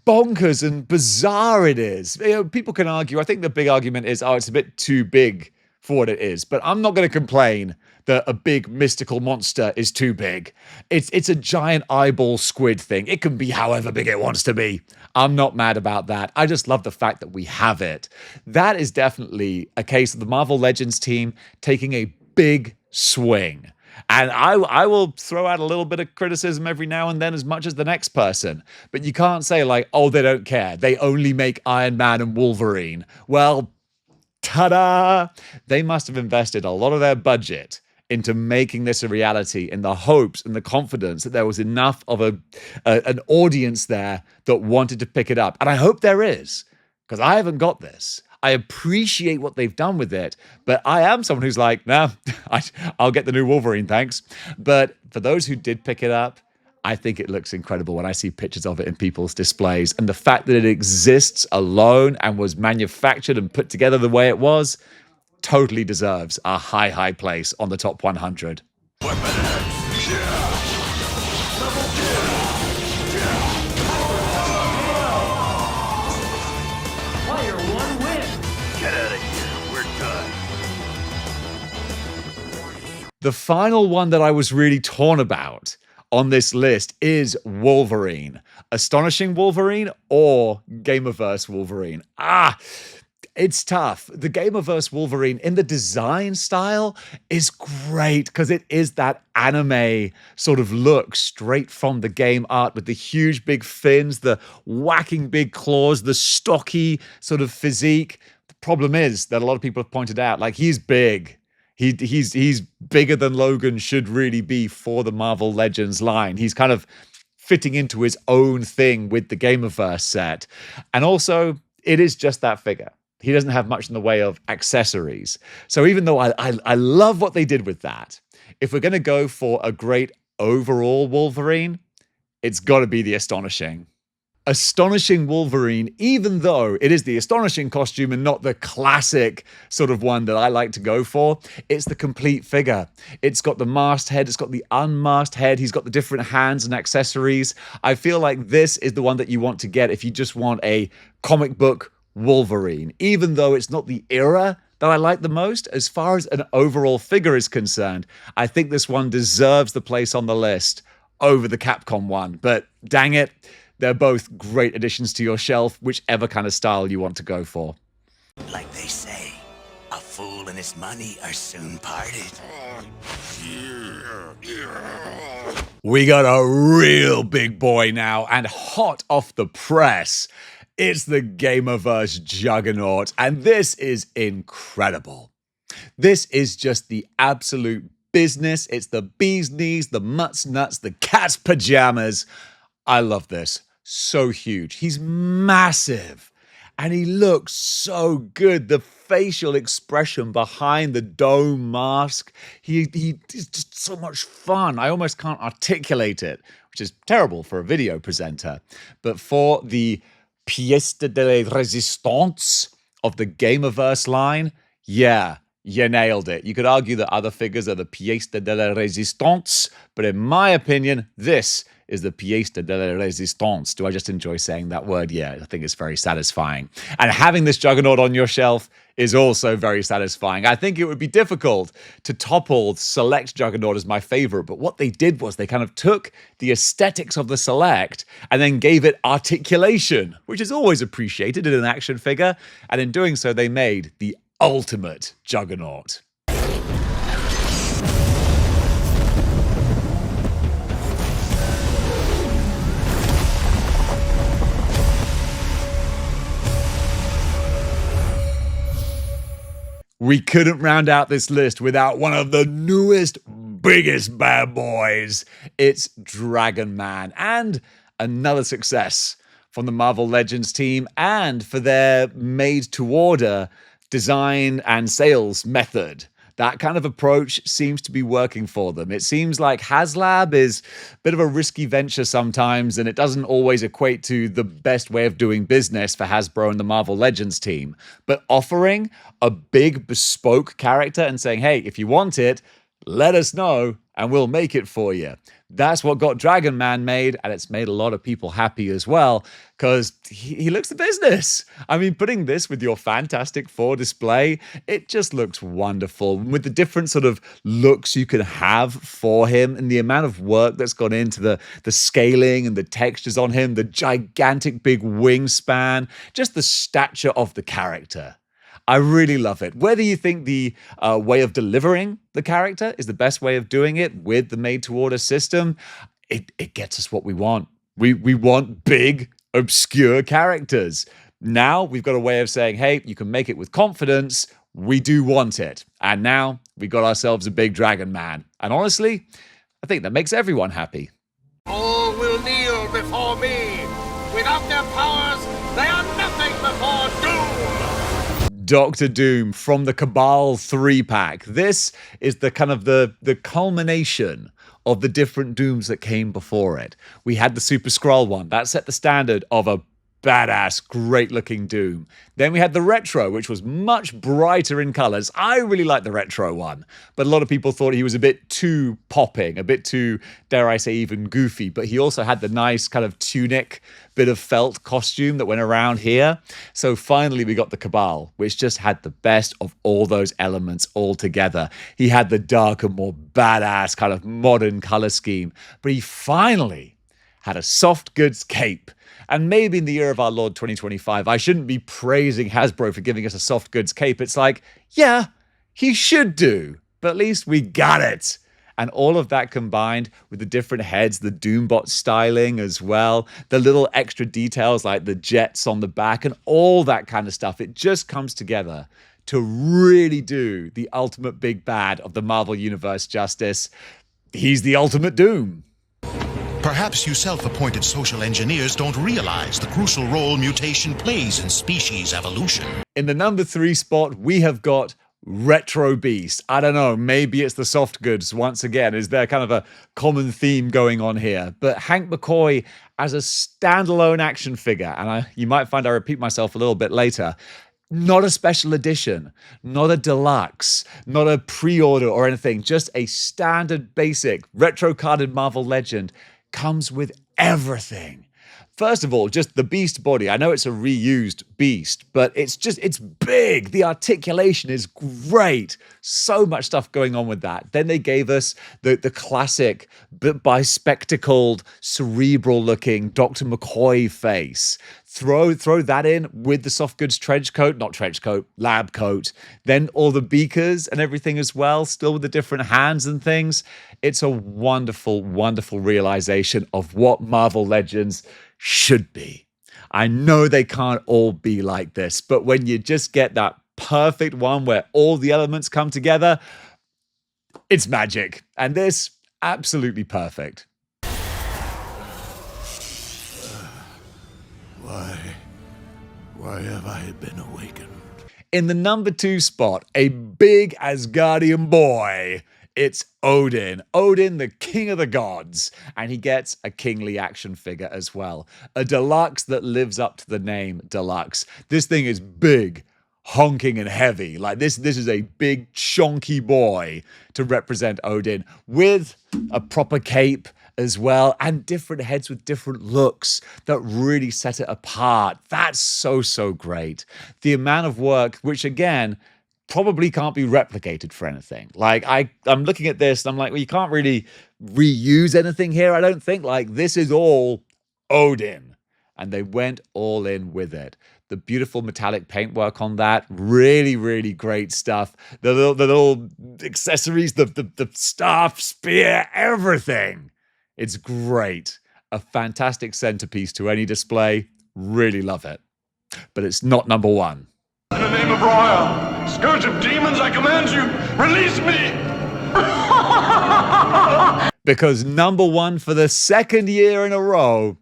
bonkers and bizarre it is. You know, people can argue, I think the big argument is, oh, it's a bit too big for what it is, but I'm not going to complain that a big mystical monster is too big. It's a giant eyeball squid thing. It can be however big it wants to be. I'm not mad about that. I just love the fact that we have it. That is definitely a case of the Marvel Legends team taking a big swing. And I will throw out a little bit of criticism every now and then as much as the next person. But you can't say like, oh, they don't care. They only make Iron Man and Wolverine. Well, ta-da! They must have invested a lot of their budget into making this a reality in the hopes and the confidence that there was enough of an audience there that wanted to pick it up. And I hope there is, because I haven't got this. I appreciate what they've done with it, but I am someone who's like, nah, I'll get the new Wolverine, thanks. But for those who did pick it up, I think it looks incredible when I see pictures of it in people's displays. And the fact that it exists alone and was manufactured and put together the way it was, totally deserves a high, high place on the top 100. The final one that I was really torn about on this list is Wolverine. Astonishing Wolverine or Gamerverse Wolverine? It's tough. The Gamerverse Wolverine in the design style is great because it is that anime sort of look straight from the game art with the huge big fins, the whacking big claws, the stocky sort of physique. The problem is that a lot of people have pointed out, like, he's big. He's bigger than Logan should really be for the Marvel Legends line. He's kind of fitting into his own thing with the Gamerverse set. And also, it is just that figure. He doesn't have much in the way of accessories. So even though I love what they did with that, if we're going to go for a great overall Wolverine, it's got to be the Astonishing. Astonishing Wolverine, even though it is the Astonishing costume and not the classic sort of one that I like to go for, it's the complete figure. It's got the masked head, it's got the unmasked head, he's got the different hands and accessories. I feel like this is the one that you want to get if you just want a comic book Wolverine, even though it's not the era that I like the most. As far as an overall figure is concerned, I think this one deserves the place on the list over the Capcom one, but dang it, they're both great additions to your shelf, whichever kind of style you want to go for. Like they say, a fool and his money are soon parted. We got a real big boy now, and hot off the press, it's the Gamerverse Juggernaut, and this is incredible. This is just the absolute business. It's the bee's knees, the mutt's nuts, the cat's pajamas. I love this. So huge. He's massive. And he looks so good. The facial expression behind the dome mask. He's just so much fun. I almost can't articulate it, which is terrible for a video presenter. But for the pièce de résistance of the Gamerverse line, yeah, you nailed it. You could argue that other figures are the pièce de résistance, but in my opinion, this is the pièce de résistance. Do I just enjoy saying that word? Yeah, I think it's very satisfying. And having this Juggernaut on your shelf is also very satisfying. I think it would be difficult to topple Select Juggernaut as my favorite, but what they did was they kind of took the aesthetics of the Select and then gave it articulation, which is always appreciated in an action figure. And in doing so, they made the ultimate Juggernaut. We couldn't round out this list without one of the newest, biggest bad boys. It's Dragon Man, and another success from the Marvel Legends team and for their made-to-order design and sales method. That kind of approach seems to be working for them. It seems like Haslabs is a bit of a risky venture sometimes, and it doesn't always equate to the best way of doing business for Hasbro and the Marvel Legends team. But offering a big bespoke character and saying, hey, if you want it, let us know and we'll make it for you. That's what got Dragon Man made, and it's made a lot of people happy as well, because he looks the business. I mean, putting this with your Fantastic Four display, it just looks wonderful. With the different sort of looks you can have for him, and the amount of work that's gone into the scaling and the textures on him, the gigantic big wingspan, just the stature of the character. I really love it. Whether you think the way of delivering the character is the best way of doing it with the made-to-order system, it gets us what we want. We want big, obscure characters. Now we've got a way of saying, hey, you can make it with confidence. We do want it. And now we got ourselves a big Dragon Man. And honestly, I think that makes everyone happy. All will kneel before me. Without their powers, they are nothing before Doom. Dr. Doom from the Cabal 3-pack. This is the kind of the culmination of the different Dooms that came before it. We had the Super Skrull one. That set the standard of a badass, great-looking Doom. Then we had the Retro, which was much brighter in colors. I really liked the Retro one, but a lot of people thought he was a bit too popping, a bit too, dare I say, even goofy. But he also had the nice kind of tunic, bit of felt costume that went around here. So finally we got the Cabal, which just had the best of all those elements all together. He had the darker, more badass kind of modern color scheme, but he finally had a soft goods cape. And maybe in the year of our Lord 2025, I shouldn't be praising Hasbro for giving us a soft goods cape. It's like, yeah, he should do, but at least we got it. And all of that combined with the different heads, the Doombot styling as well, the little extra details like the jets on the back and all that kind of stuff, it just comes together to really do the ultimate big bad of the Marvel Universe justice. He's the ultimate Doom. Perhaps you self-appointed social engineers don't realize the crucial role mutation plays in species evolution. In the number 3 spot, we have got Retro Beast. I don't know, maybe it's the soft goods once again. Is there kind of a common theme going on here? But Hank McCoy as a standalone action figure, and you might find I repeat myself a little bit later, not a special edition, not a deluxe, not a pre-order or anything, just a standard basic retro carded Marvel Legend comes with everything. First of all, just the Beast body. I know it's a reused Beast, but it's big. The articulation is great. So much stuff going on with that. Then they gave us the classic, bispectacled, cerebral-looking Dr. McCoy face. Throw that in with the soft goods lab coat. Then all the beakers and everything as well, still with the different hands and things. It's a wonderful, wonderful realization of what Marvel Legends should be. I know they can't all be like this, but when you just get that perfect one where all the elements come together, it's magic. And this, absolutely perfect. Why have I been awakened? In the number 2 spot, a big Asgardian boy. It's Odin. Odin, the king of the gods. And he gets a kingly action figure as well. A deluxe that lives up to the name deluxe. This thing is big, honking and heavy. Like this is a big, chonky boy to represent Odin with a proper cape as well, and different heads with different looks that really set it apart. That's so great. The amount of work, which again, probably can't be replicated for anything. Like, I'm looking at this and I'm like, well, you can't really reuse anything here, I don't think. Like, this is all Odin. And they went all in with it. The beautiful metallic paintwork on that, really great stuff. The little accessories, the staff, spear, everything. It's great. A fantastic centerpiece to any display. Really love it. But it's not number 1. In the name of Roya, scourge of demons, I command you, release me! Because number 1 for the 2nd year in a row,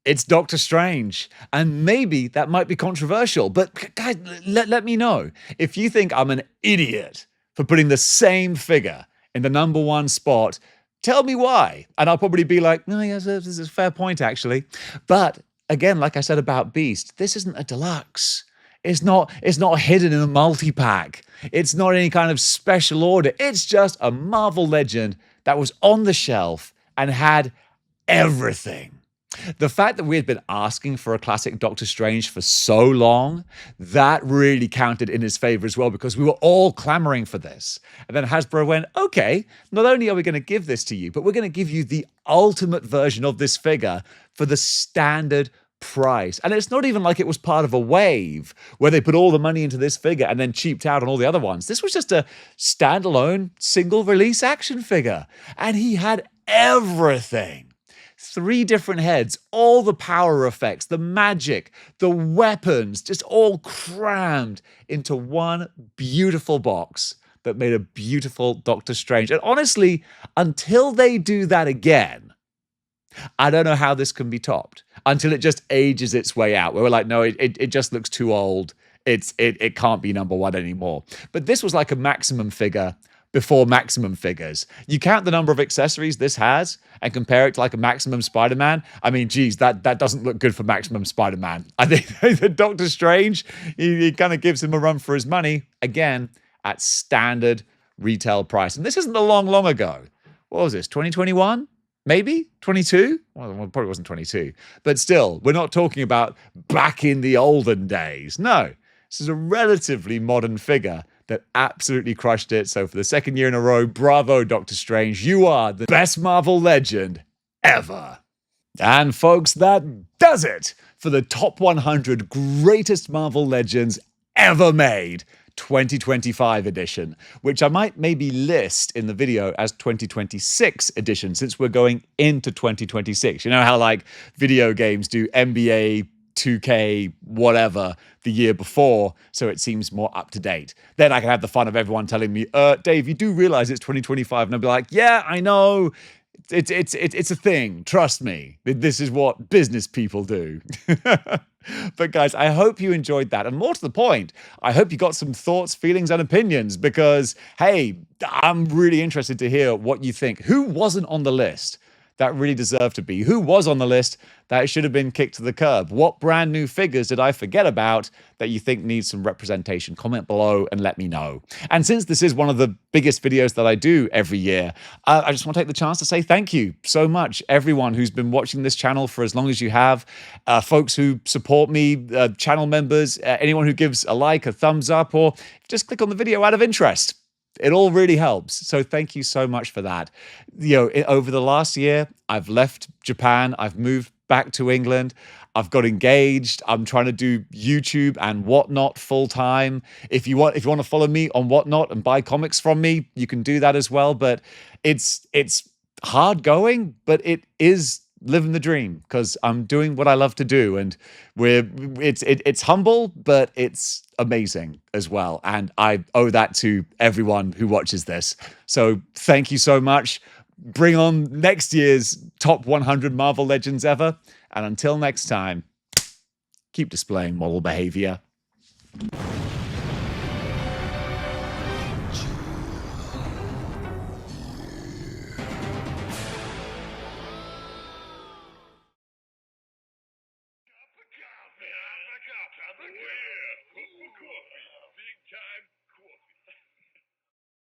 it's Doctor Strange. And maybe that might be controversial, but guys, let me know. If you think I'm an idiot for putting the same figure in the number 1 spot, tell me why. And I'll probably be like, no, yes, this is a fair point, actually. But again, like I said about Beast, this isn't a deluxe. It's not hidden in a multi-pack. It's not any kind of special order. It's just a Marvel Legend that was on the shelf and had everything. The fact that we had been asking for a classic Doctor Strange for so long, that really counted in his favor as well, because we were all clamoring for this. And then Hasbro went, okay, not only are we going to give this to you, but we're going to give you the ultimate version of this figure for the standard price. And it's not even like it was part of a wave where they put all the money into this figure and then cheaped out on all the other ones. This was just a standalone single release action figure. And he had everything. 3 different heads, all the power effects, the magic, the weapons, just all crammed into one beautiful box that made a beautiful Doctor Strange. And honestly, until they do that again, I don't know how this can be topped. Until it just ages its way out, where we're like, no, it just looks too old. It can't be number 1 anymore. But this was like a maximum figure before maximum figures. You count the number of accessories this has and compare it to like a maximum Spider-Man. I mean, geez, that doesn't look good for maximum Spider-Man. I think the Doctor Strange, he kind of gives him a run for his money, again, at standard retail price. And this isn't a long ago. What was this, 2021? Maybe? 22? Well, it probably wasn't 22. But still, we're not talking about back in the olden days. No, this is a relatively modern figure that absolutely crushed it. So for the 2nd year in a row, bravo, Doctor Strange. You are the best Marvel Legend ever. And folks, that does it for the top 100 greatest Marvel Legends ever made. 2025 edition, which I might maybe list in the video as 2026 edition, since we're going into 2026. You know how like video games do NBA 2K, whatever, the year before, so it seems more up to date. Then I can have the fun of everyone telling me, Dave, you do realize it's 2025, and I'll be like, yeah, I know. It's a thing. Trust me. This is what business people do. But guys, I hope you enjoyed that. And more to the point, I hope you got some thoughts, feelings, and opinions because, hey, I'm really interested to hear what you think. Who wasn't on the list that really deserved to be? Who was on the list that should have been kicked to the curb? What brand new figures did I forget about that you think needs some representation? Comment below and let me know. And since this is one of the biggest videos that I do every year, I just want to take the chance to say thank you so much, everyone who's been watching this channel for as long as you have, folks who support me, channel members, anyone who gives a like, a thumbs up, or just click on the video out of interest. It all really helps. So thank you so much for that. Over the last year, I've left Japan. I've moved back to England. I've got engaged. I'm trying to do YouTube and Whatnot full time. If you want to follow me on Whatnot and buy comics from me, you can do that as well. But it's hard going, but it is living the dream because I'm doing what I love to do, and it's humble, but it's amazing as well. And I owe that to everyone who watches this. So thank you so much. Bring on next year's top 100 Marvel Legends ever. And until next time, keep displaying model behavior.